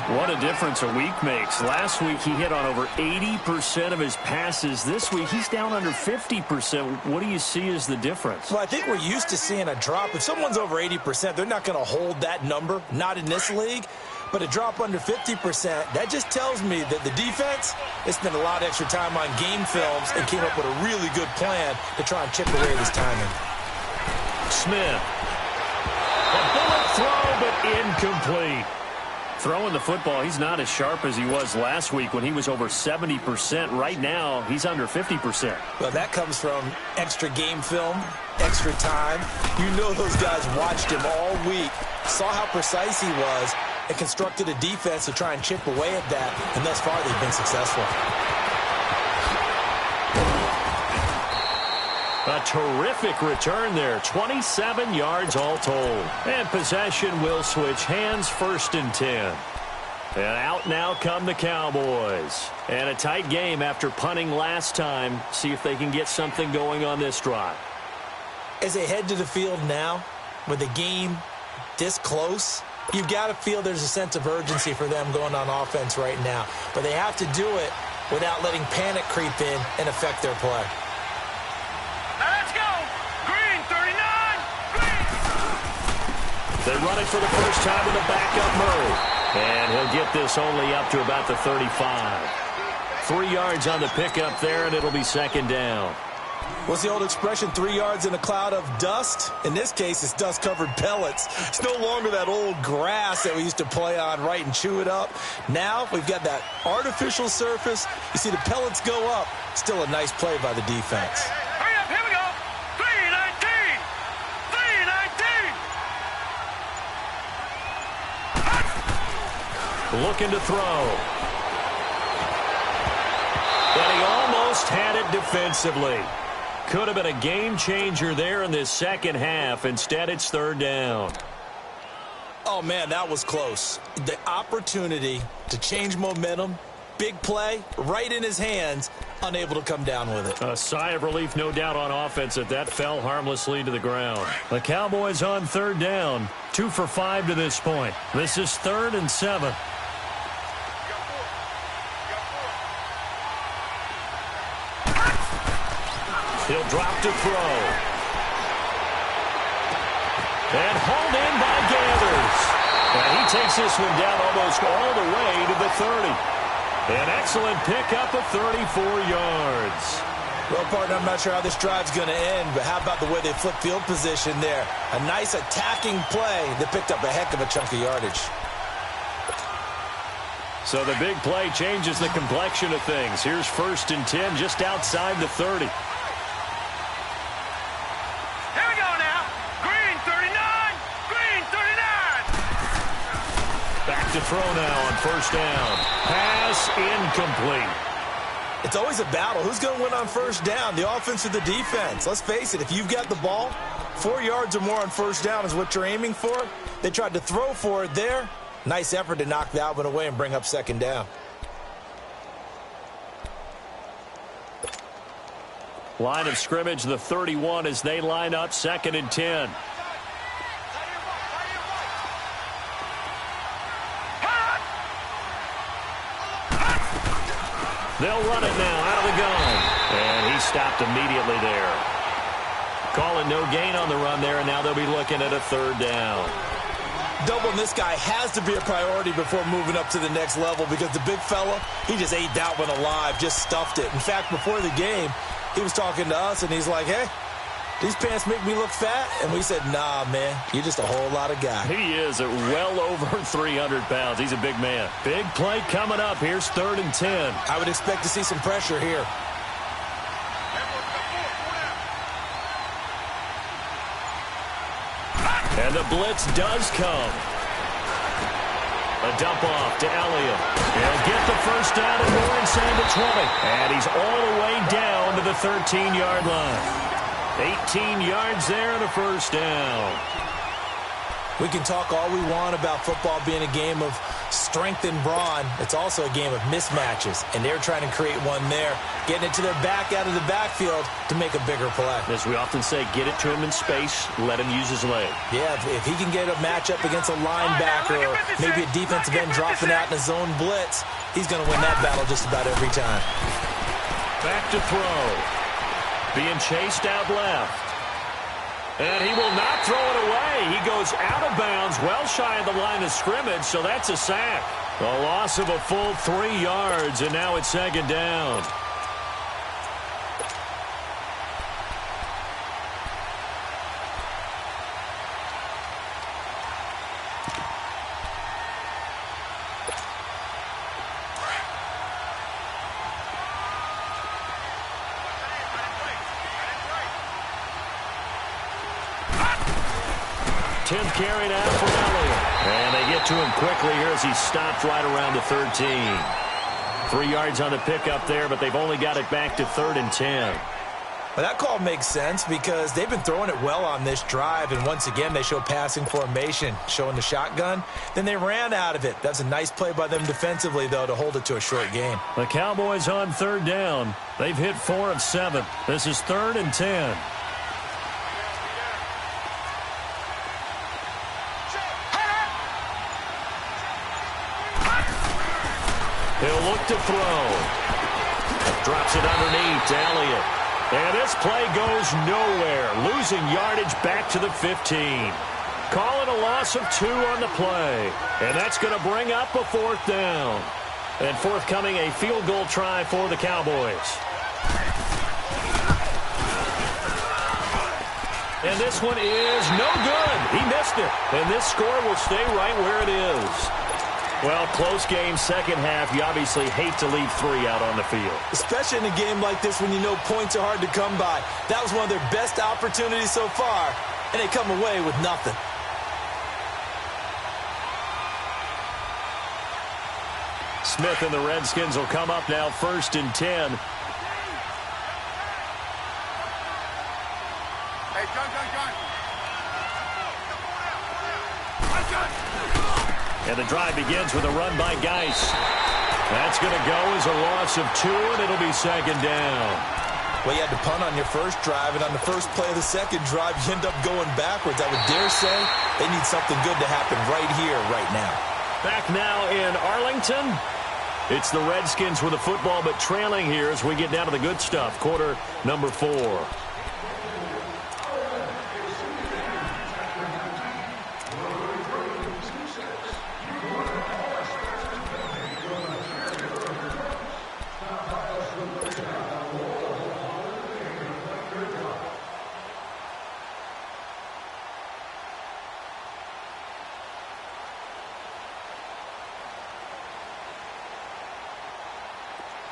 Speaker 1: What a difference a week makes. Last week he hit on over 80% of his passes. This week he's down under 50%. What do you see as the difference?
Speaker 2: Well, I think we're used to seeing a drop. If someone's over 80%, they're not going to hold that number, not in this league. But a drop under 50%, that just tells me that the defense, they spent a lot of extra time on game films and came up with a really good plan to try and chip away at his timing.
Speaker 1: Smith. A bullet throw, but incomplete. Throwing the football, he's not as sharp as he was last week when he was over 70%. Right now, he's under 50%.
Speaker 2: Well, that comes from extra game film, extra time. You know those guys watched him all week, saw how precise he was, and constructed a defense to try and chip away at that, and thus far they've been successful.
Speaker 1: A terrific return there. 27 yards all told. And possession will switch hands, 1st and 10. And out now come the Cowboys. And a tight game after punting last time. See if they can get something going on this drive.
Speaker 2: As they head to the field now, with the game this close, you've got to feel there's a sense of urgency for them going on offense right now. But they have to do it without letting panic creep in and affect their play.
Speaker 1: They run it for the first time with a backup Murray. And he'll get this only up to about the 35. 3 yards on the pickup there, and it'll be 2nd down.
Speaker 2: What's the old expression, 3 yards in a cloud of dust? In this case, it's dust-covered pellets. It's no longer that old grass that we used to play on, right, and chew it up. Now we've got that artificial surface. You see the pellets go up. Still a nice play by the defense.
Speaker 3: Hurry up, here we go. 319. 319.
Speaker 1: Looking to throw. And he almost had it defensively. Could have been a game changer there in this second half. Instead, it's 3rd down.
Speaker 2: Oh, man, that was close. The opportunity to change momentum, big play, right in his hands, unable to come down with it.
Speaker 1: A sigh of relief, no doubt, on offense that fell harmlessly to the ground. The Cowboys on 3rd down. 2 for 5 to this point. This is 3rd and 7. He'll drop to throw. And hauled in by Gathers. And he takes this one down almost all the way to the 30. An excellent pickup of 34 yards.
Speaker 2: Well, partner, I'm not sure how this drive's going to end, but how about the way they flip field position there? A nice attacking play that picked up a heck of a chunk of yardage.
Speaker 1: So the big play changes the complexion of things. Here's 1st and 10 just outside the 30. To throw now on 1st down. Pass incomplete.
Speaker 2: It's always a battle. Who's going to win on 1st down, the offense or the defense? Let's face it, if you've got the ball, 4 yards or more on 1st down is what you're aiming for. They tried to throw for it there. Nice effort to knock that one away and bring up 2nd down.
Speaker 1: Line of scrimmage, the 31 as they line up 2nd and 10. They'll run it now out of the gun. And he stopped immediately there. Calling no gain on the run there, and now they'll be looking at a 3rd down.
Speaker 2: Doubling this guy has to be a priority before moving up to the next level because the big fella, he just ate that one alive, just stuffed it. In fact, before the game, he was talking to us, and he's like, hey, these pants make me look fat? And we said, nah, man, you're just a whole lot of guy.
Speaker 1: He is at well over 300 pounds. He's a big man. Big play coming up. Here's 3rd and 10.
Speaker 2: I would expect to see some pressure here.
Speaker 1: And the blitz does come. A dump off to Elliott. He'll get the 1st down and more inside the 20. And he's all the way down to the 13-yard line. 18 yards there and a 1st down.
Speaker 2: We can talk all we want about football being a game of strength and brawn. It's also a game of mismatches, and they're trying to create one there, getting it to their back out of the backfield to make a bigger play.
Speaker 1: As we often say, get it to him in space, let him use his leg.
Speaker 2: Yeah, if he can get a matchup against a linebacker or maybe a defensive end dropping out in a zone blitz, he's going to win that battle just about every time.
Speaker 1: Back to throw. Being chased out left. And he will not throw it away. He goes out of bounds, well shy of the line of scrimmage, so that's a sack. A loss of a full 3 yards, and now it's 2nd down. 10th carry now for Elliott. And they get to him quickly here as he stopped right around the 13. 3 yards on the pickup there, but they've only got it back to 3rd and 10.
Speaker 2: Well, that call makes sense because they've been throwing it well on this drive, and once again they show passing formation, showing the shotgun. Then they ran out of it. That's a nice play by them defensively, though, to hold it to a short gain.
Speaker 1: The Cowboys on 3rd down. They've hit 4 of 7. This is 3rd and 10. He'll look to throw. Drops it underneath to Elliott. And this play goes nowhere. Losing yardage back to the 15. Calling a loss of 2 on the play. And that's going to bring up a 4th down. And forthcoming a field goal try for the Cowboys. And this one is no good. He missed it. And this score will stay right where it is. Well, close game, second half. You obviously hate to leave 3 out on the field.
Speaker 2: Especially in a game like this when you know points are hard to come by. That was one of their best opportunities so far, and they come away with nothing.
Speaker 1: Smith and the Redskins will come up now 1st and 10.
Speaker 3: Hey, John.
Speaker 1: And the drive begins with a run by Geis. That's going to go as a loss of 2, and it'll be 2nd down.
Speaker 2: Well, you had to punt on your first drive, and on the first play of the second drive, you end up going backwards. I would dare say they need something good to happen right here, right now.
Speaker 1: Back now in Arlington. It's the Redskins with the football, but trailing here as we get down to the good stuff. Quarter number 4.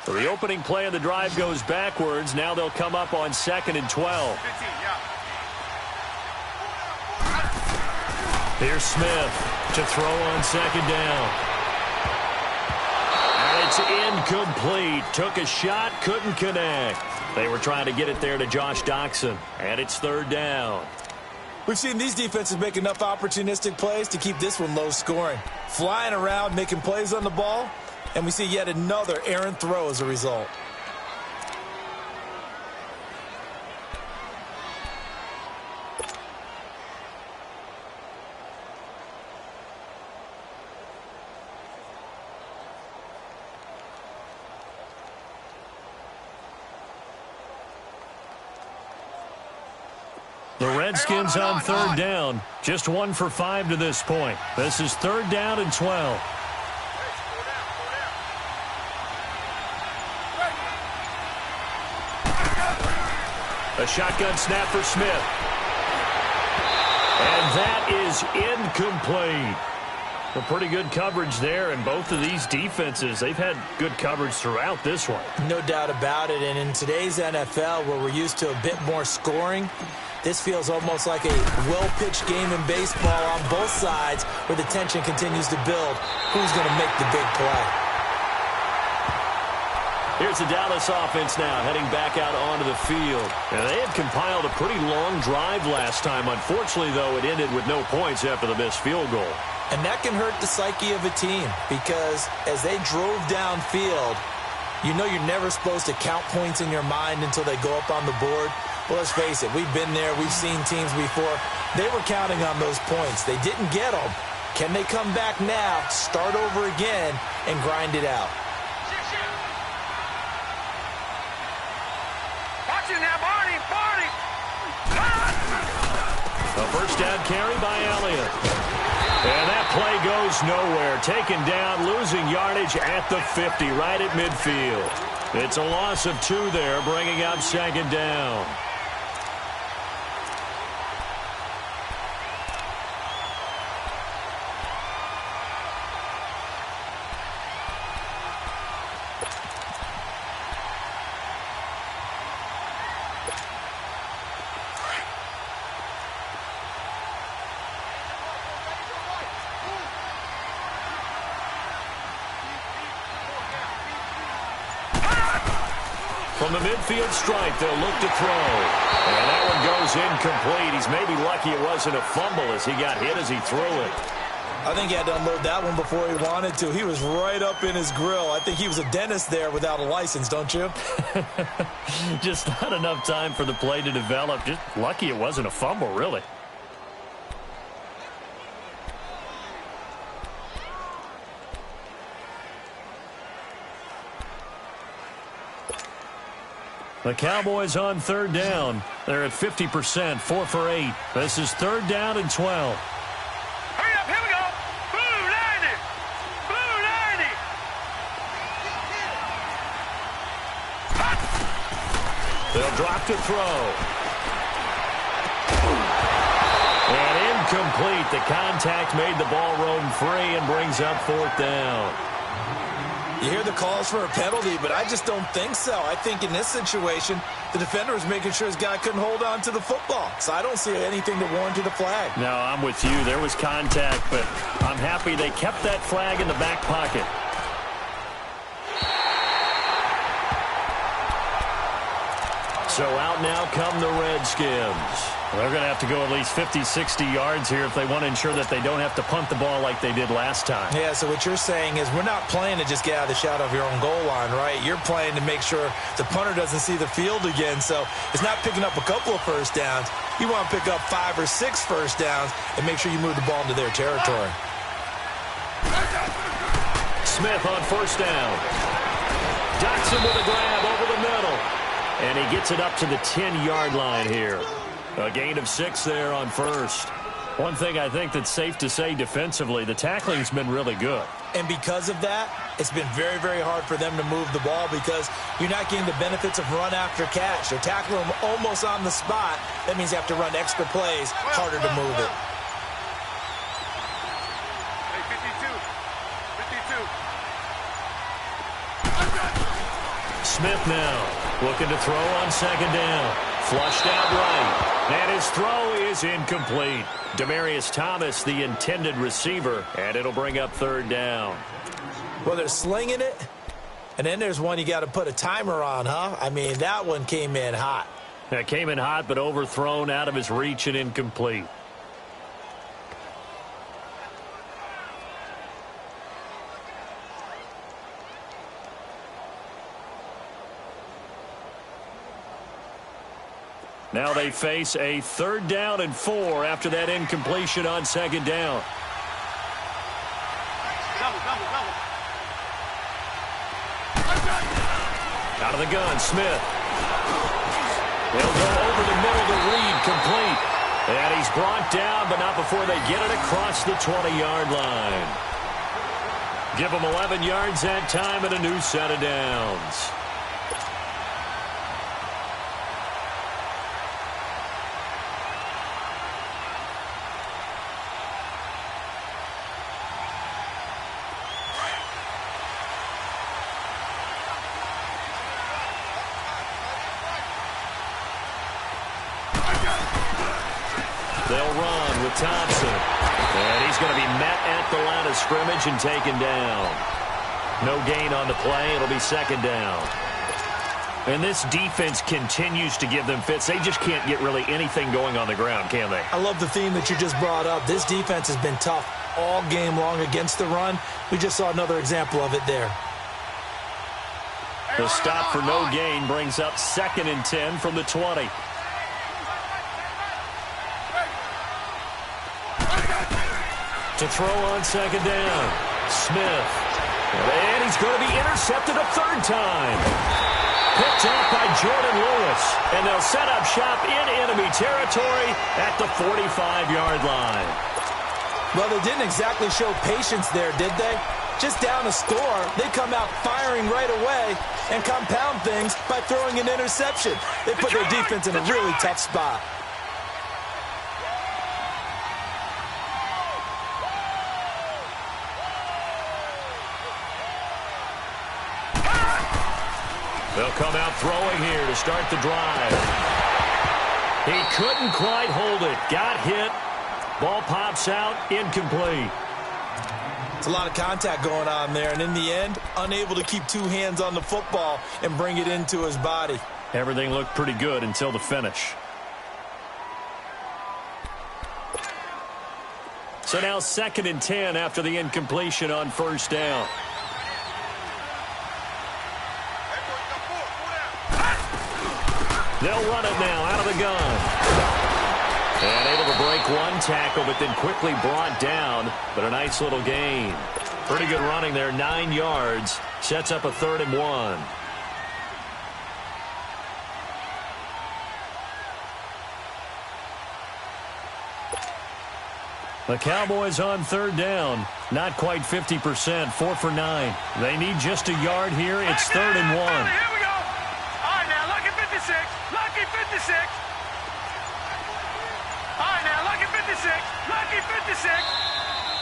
Speaker 1: So the opening play of the drive goes backwards. Now they'll come up on 2nd and 12.
Speaker 3: 15, yeah.
Speaker 1: Here's Smith to throw on 2nd down. And it's incomplete. Took a shot, couldn't connect. They were trying to get it there to Josh Doxson. And it's 3rd down.
Speaker 2: We've seen these defenses make enough opportunistic plays to keep this one low scoring. Flying around, making plays on the ball. And we see yet another errant throw as a result.
Speaker 1: The Redskins on 3rd down. Just 1 for 5 to this point. This is 3rd down and 12. A shotgun snap for Smith. And that is incomplete. A pretty good coverage there, and both of these defenses, they've had good coverage throughout this one.
Speaker 2: No doubt about it, and in today's NFL, where we're used to a bit more scoring, this feels almost like a well-pitched game in baseball on both sides where the tension continues to build. Who's going to make the big play?
Speaker 1: Here's the Dallas offense now heading back out onto the field. And they had compiled a pretty long drive last time. Unfortunately, though, it ended with no points after the missed field goal.
Speaker 2: And that can hurt the psyche of a team because as they drove downfield, you know you're never supposed to count points in your mind until they go up on the board. Well, let's face it, we've been there. We've seen teams before. They were counting on those points. They didn't get them. Can they come back now, start over again, and grind it out?
Speaker 1: A first down carry by Elliott. And that play goes nowhere. Taken down, losing yardage at the 50, right at midfield. It's a loss of 2 there, bringing up 2nd down. From the midfield stripe, they'll look to throw. And that one goes incomplete. He's maybe lucky it wasn't a fumble as he got hit as he threw it.
Speaker 2: I think he had to unload that one before he wanted to. He was right up in his grill. I think he was a dentist there without a license, don't you?
Speaker 1: Just not enough time for the play to develop. Just lucky it wasn't a fumble, really. The Cowboys on third down. They're at 50%, 4 for 8. This is third down and 12.
Speaker 3: Hurry up, here we go. Blue 90. Blue 90.
Speaker 1: They'll drop to throw. And incomplete. The contact made the ball roam free and brings up fourth down.
Speaker 2: You hear the calls for a penalty, but I just don't think so. I think in this situation, the defender was making sure his guy couldn't hold on to the football. So I don't see anything to warrant a flag.
Speaker 1: No, I'm with you. There was contact, but I'm happy they kept that flag in the back pocket. So out now come the Redskins. They're going to have to go at least 50, 60 yards here if they want to ensure that they don't have to punt the ball like they did last time.
Speaker 2: Yeah, so what you're saying is we're not playing to just get out of the shadow of your own goal line, right? You're playing to make sure the punter doesn't see the field again. So it's not picking up a couple of first downs. You want to pick up 5 or 6 first downs and make sure you move the ball into their territory.
Speaker 1: Smith on first down. Dotson with a grab over the middle. And he gets it up to the 10-yard line here. A gain of 6 there on first. One thing I think that's safe to say defensively, the tackling's been really good.
Speaker 2: And because of that, it's been very, very hard for them to move the ball because you're not getting the benefits of run after catch. They're tackling them almost on the spot. That means you have to run extra plays, harder to move it.
Speaker 3: Hey, 52.
Speaker 1: Smith now looking to throw on second down. Flushed out right. And his throw is incomplete. Demaryius Thomas, the intended receiver, and it'll bring up third down.
Speaker 2: Well, they're slinging it, and then there's one you got to put a timer on, huh? I mean, that one came in hot.
Speaker 1: That came in hot, but overthrown out of his reach and incomplete. Now they face a third down and 4 after that incompletion on second down.
Speaker 3: Double.
Speaker 1: Out of the gun, Smith. He'll go over the middle to Reed, complete. And he's brought down, but not before they get it across the 20-yard line. Give him 11 yards that time and a new set of downs. They'll run with Thompson. And he's going to be met at the line of scrimmage and taken down. No gain on the play. It'll be second down. And this defense continues to give them fits. They just can't get really anything going on the ground, can they?
Speaker 2: I love the theme that you just brought up. This defense has been tough all game long against the run. We just saw another example of it there.
Speaker 1: The stop for no gain brings up 2nd and 10 from the 20. To throw on second down. Smith. And he's going to be intercepted a third time. Picked off by Jordan Lewis. And they'll set up shop in enemy territory at the 45-yard line.
Speaker 2: Well, they didn't exactly show patience there, did they? Just down a score, they come out firing right away and compound things by throwing an interception. They put their defense in a really tough spot.
Speaker 1: They'll come out throwing here to start the drive. He couldn't quite hold it. Got hit. Ball pops out. Incomplete.
Speaker 2: It's a lot of contact going on there, and in the end, unable to keep two hands on the football and bring it into his body.
Speaker 1: Everything looked pretty good until the finish. So now 2nd and 10 after the incompletion on first down. They'll run it now out of the gun. And able to break one tackle, but then quickly brought down. But a nice little gain. Pretty good running there, 9 yards. Sets up a 3rd and 1. The Cowboys on 3rd down. Not quite 50%, 4 for 9. They need just a yard here. It's 3rd and 1.
Speaker 3: Here we go. All right, now, lucky 56. Lucky 56. All right, now, lucky 56. Lucky 56.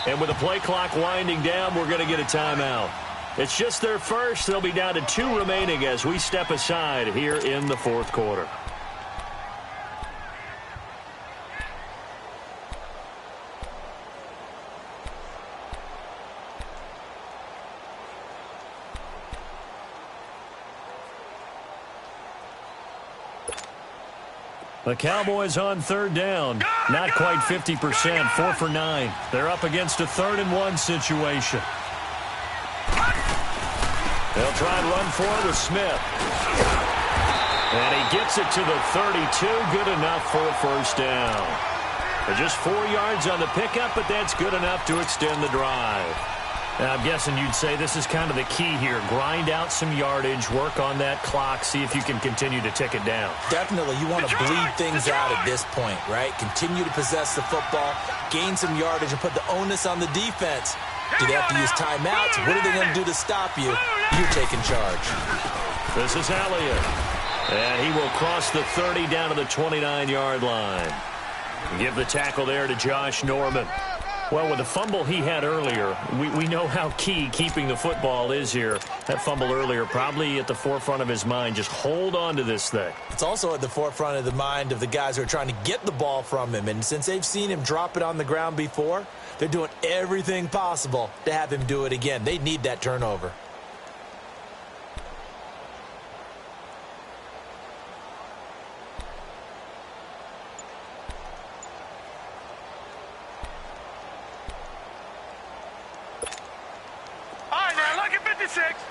Speaker 1: And with the play clock winding down, we're going to get a timeout. It's just their first. They'll be down to 2 remaining as we step aside here in the 4th quarter. The Cowboys on 3rd down. Not quite 50%, 4 for 9. They're up against a 3rd and 1 situation. They'll try and run for it with Smith. And he gets it to the 32. Good enough for a first down. Just 4 yards on the pickup, but that's good enough to extend the drive. Now, I'm guessing you'd say this is kind of the key here. Grind out some yardage, work on that clock, see if you can continue to tick it down.
Speaker 2: Definitely. You want to bleed things out at this point, right? Continue to possess the football, gain some yardage, and put the onus on the defense. Do they have to use timeouts? What are they going to do to stop you? You're taking charge.
Speaker 1: This is Elliott. And he will cross the 30 down to the 29-yard line. Give the tackle there to Josh Norman. Well, with the fumble he had earlier, we know how key keeping the football is here. That fumble earlier probably at the forefront of his mind. Just hold on to this thing.
Speaker 2: It's also at the forefront of the mind of the guys who are trying to get the ball from him. And since they've seen him drop it on the ground before, they're doing everything possible to have him do it again. They need that turnover.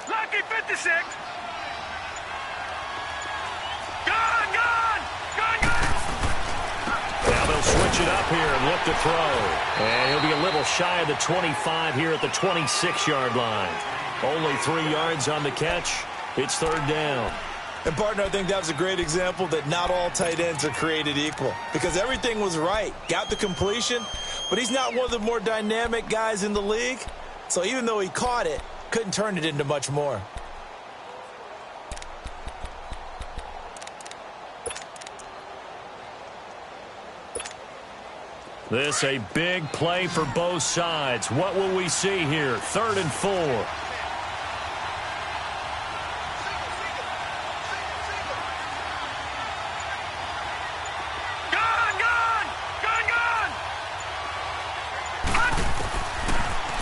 Speaker 3: Lucky 56. Gone.
Speaker 1: Now they'll switch it up here and look to throw. And he'll be a little shy of the 25 here at the 26-yard line. Only 3 yards on the catch. It's 3rd down.
Speaker 2: And, partner, I think that was a great example that not all tight ends are created equal. Because everything was right. Got the completion, but he's not one of the more dynamic guys in the league. So even though he caught it, couldn't turn it into much more.
Speaker 1: This a big play for both sides. What will we see here? 3rd and 4.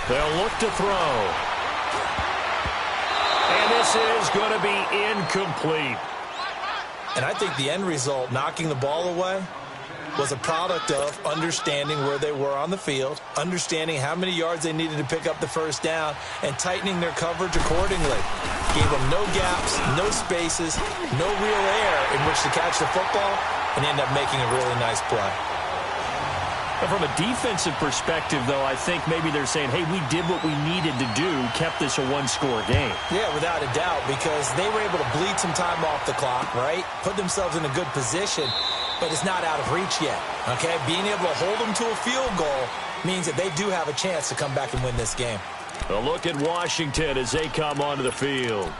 Speaker 1: They'll look to throw. And this is going to be incomplete.
Speaker 2: And I think the end result, knocking the ball away, was a product of understanding where they were on the field, understanding how many yards they needed to pick up the first down, and tightening their coverage accordingly. Gave them no gaps, no spaces, no real air in which to catch the football, and end up making a really nice play.
Speaker 1: But from a defensive perspective, though, I think maybe they're saying, hey, we did what we needed to do, kept this a one-score game.
Speaker 2: Yeah, without a doubt, because they were able to bleed some time off the clock, right? Put themselves in a good position, but it's not out of reach yet, okay? Being able to hold them to a field goal means that they do have a chance to come back and win this game.
Speaker 1: A look at Washington as they come onto the field.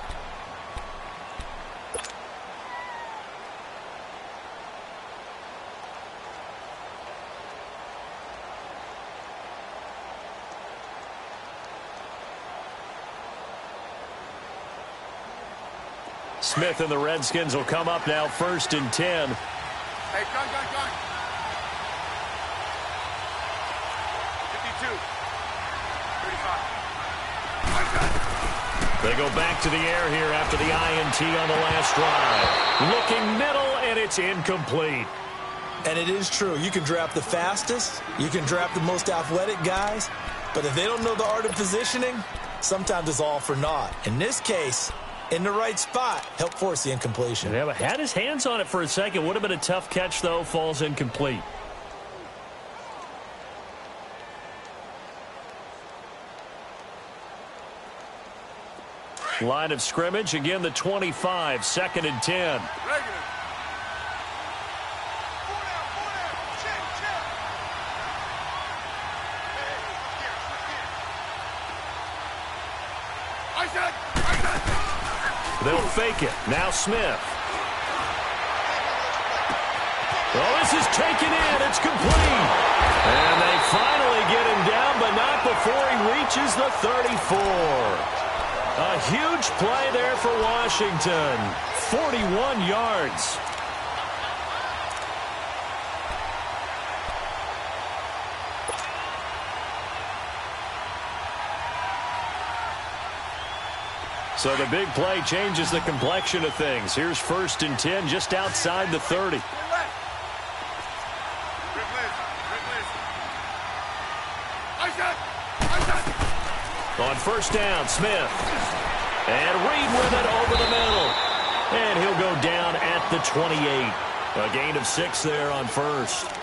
Speaker 1: Smith and the Redskins will come up now 1st and 10.
Speaker 3: Hey, gun. 52. 35.
Speaker 1: They go back to the air here after the INT on the last drive. Looking middle, and it's incomplete.
Speaker 2: And it is true. You can draft the fastest. You can draft the most athletic guys. But if they don't know the art of positioning, sometimes it's all for naught. In this case, in the right spot, help force the incompletion.
Speaker 1: Yeah, but had his hands on it for a second. Would have been a tough catch, though. Falls incomplete. Line of scrimmage, again the 25, 2nd and 10. They'll fake it. Now Smith. Oh, this is taken in. It's complete. And they finally get him down, but not before he reaches the 34. A huge play there for Washington. 41 yards. So the big play changes the complexion of things. Here's 1st and 10 just outside the 30. On 1st down, Smith. And Reed with it over the middle. And he'll go down at the 28. A gain of 6 there on 1st.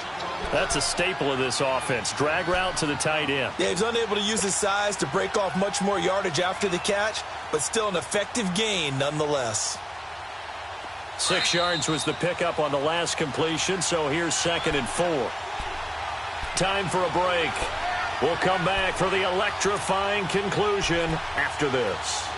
Speaker 1: That's a staple of this offense. Drag route to the tight end.
Speaker 2: Yeah, he's unable to use his size to break off much more yardage after the catch, but still an effective gain nonetheless.
Speaker 1: 6 yards was the pickup on the last completion, so here's 2nd and 4. Time for a break. We'll come back for the electrifying conclusion after this.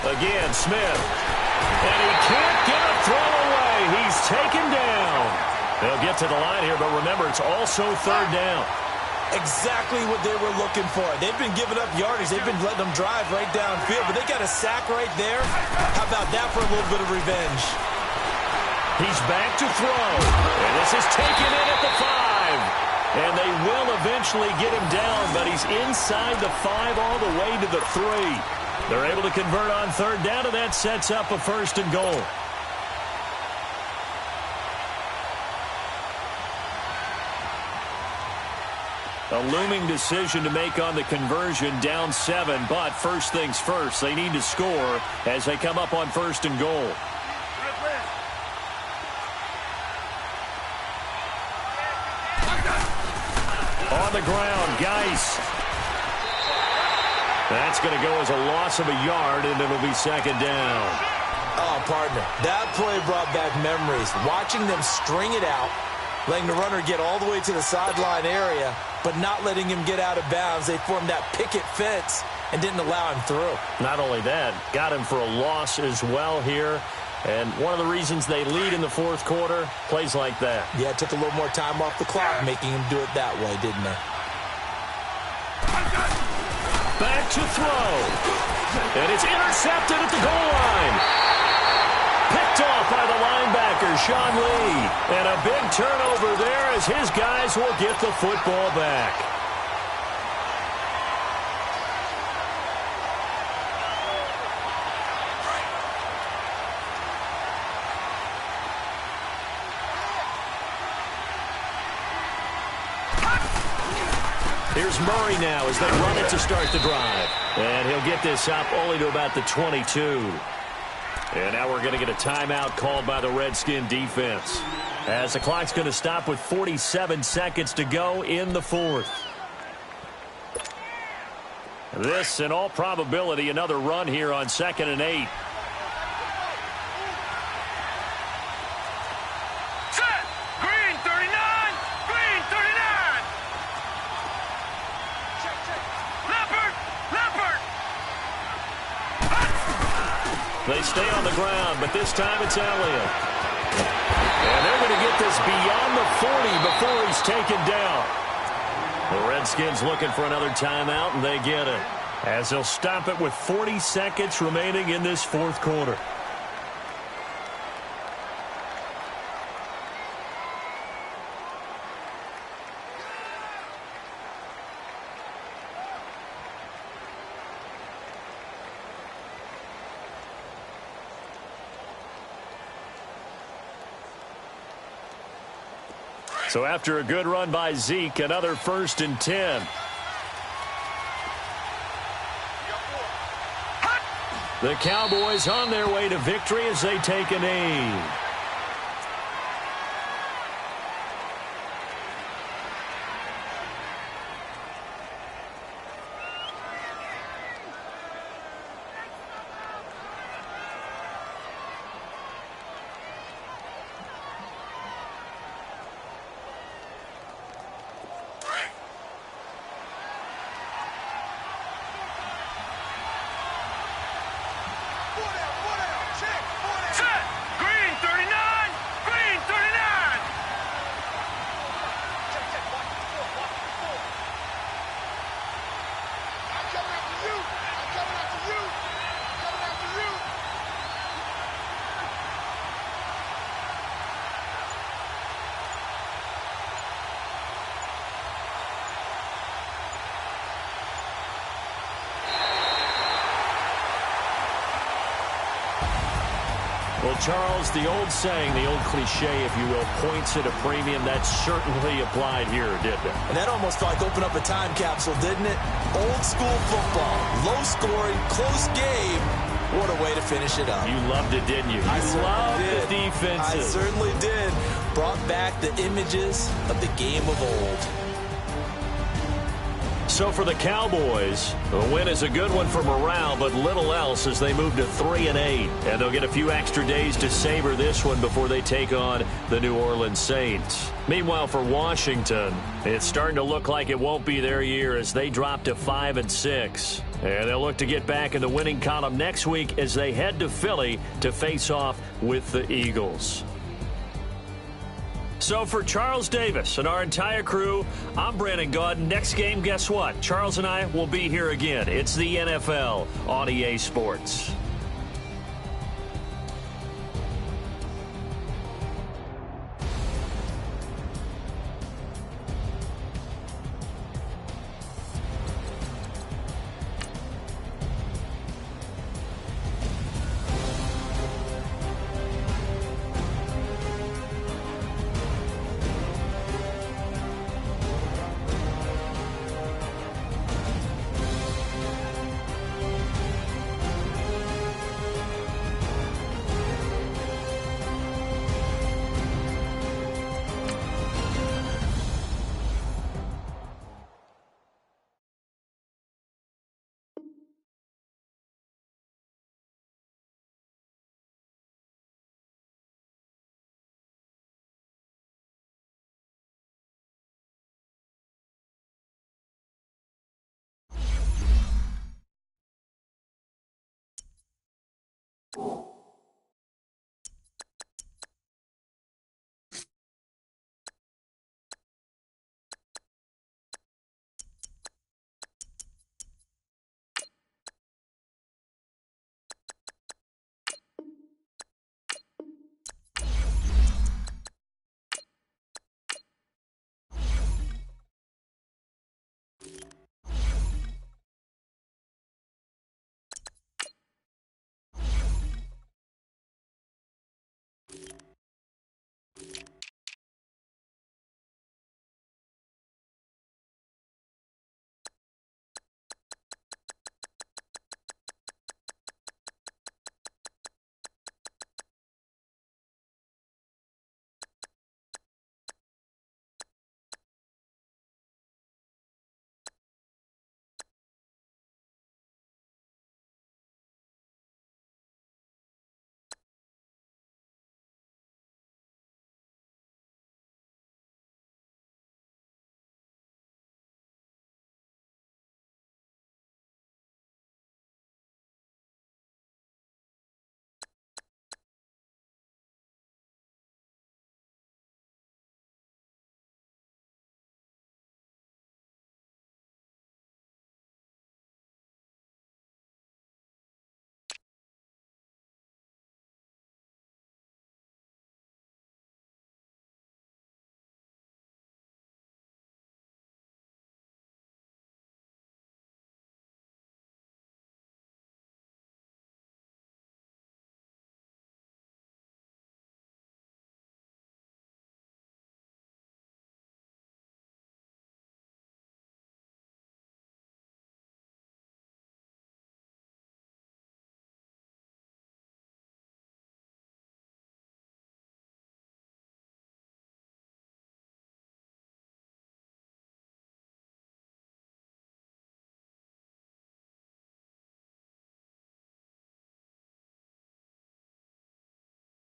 Speaker 1: Again, Smith. And he can't get a throw away. He's taken down. They'll get to the line here, but remember, it's also 3rd down.
Speaker 2: Exactly what they were looking for. They've been giving up yardage. They've been letting them drive right downfield, but they got a sack right there. How about that for a little bit of revenge?
Speaker 1: He's back to throw. And this is taken in at the 5. And they will eventually get him down, but he's inside the 5 all the way to the 3. They're able to convert on 3rd down, and that sets up a 1st and goal. A looming decision to make on the conversion, down 7, but first things first, they need to score as they come up on 1st and goal. On the ground, Geis. That's going to go as a loss of a yard, and it'll be 2nd down.
Speaker 2: Oh, partner, that play brought back memories. Watching them string it out, letting the runner get all the way to the sideline area, but not letting him get out of bounds. They formed that picket fence and didn't allow him through.
Speaker 1: Not only that, got him for a loss as well here. And one of the reasons they lead in the 4th quarter, plays like that.
Speaker 2: Yeah, it took a little more time off the clock, making him do it that way, didn't it?
Speaker 1: Back to throw. And it's intercepted at the goal line. Picked off by the linebacker, Sean Lee. And a big turnover there as his guys will get the football back. Here's Murray now as they run it to start the drive. And he'll get this up only to about the 22. And now we're going to get a timeout called by the Redskin defense, as the clock's going to stop with 47 seconds to go in the 4th. This, in all probability, another run here on 2nd and 8.
Speaker 3: Set! Green 39! Green 39! Leopard! Leopard!
Speaker 1: They stay on the ground, but this time it's Elliott. And they're going to get this beyond the 40 before he's taken down. The Redskins looking for another timeout, and they get it, as they'll stop it with 40 seconds remaining in this fourth quarter. So after a good run by Zeke, another 1st and 10. The Cowboys on their way to victory as they take a knee. Well, Charles, the old saying, the old cliche, if you will, points at a premium, that certainly applied here, didn't it?
Speaker 2: And that almost felt like opened up a time capsule, didn't it? Old school football, low scoring, close game. What a way to finish it up.
Speaker 1: You loved it, didn't you?
Speaker 2: I
Speaker 1: loved
Speaker 2: did.
Speaker 1: the defenses.
Speaker 2: I certainly did. Brought back the images of the game of old.
Speaker 1: So for the Cowboys, the win is a good one for morale, but little else as they move to 3-8. And they'll get a few extra days to savor this one before they take on the New Orleans Saints. Meanwhile, for Washington, it's starting to look like it won't be their year as they drop to 5-6. And they'll look to get back in the winning column next week as they head to Philly to face off with the Eagles. So for Charles Davis and our entire crew, I'm Brandon Gaudin. Next game, guess what? Charles and I will be here again. It's the NFL on EA Sports.
Speaker 4: You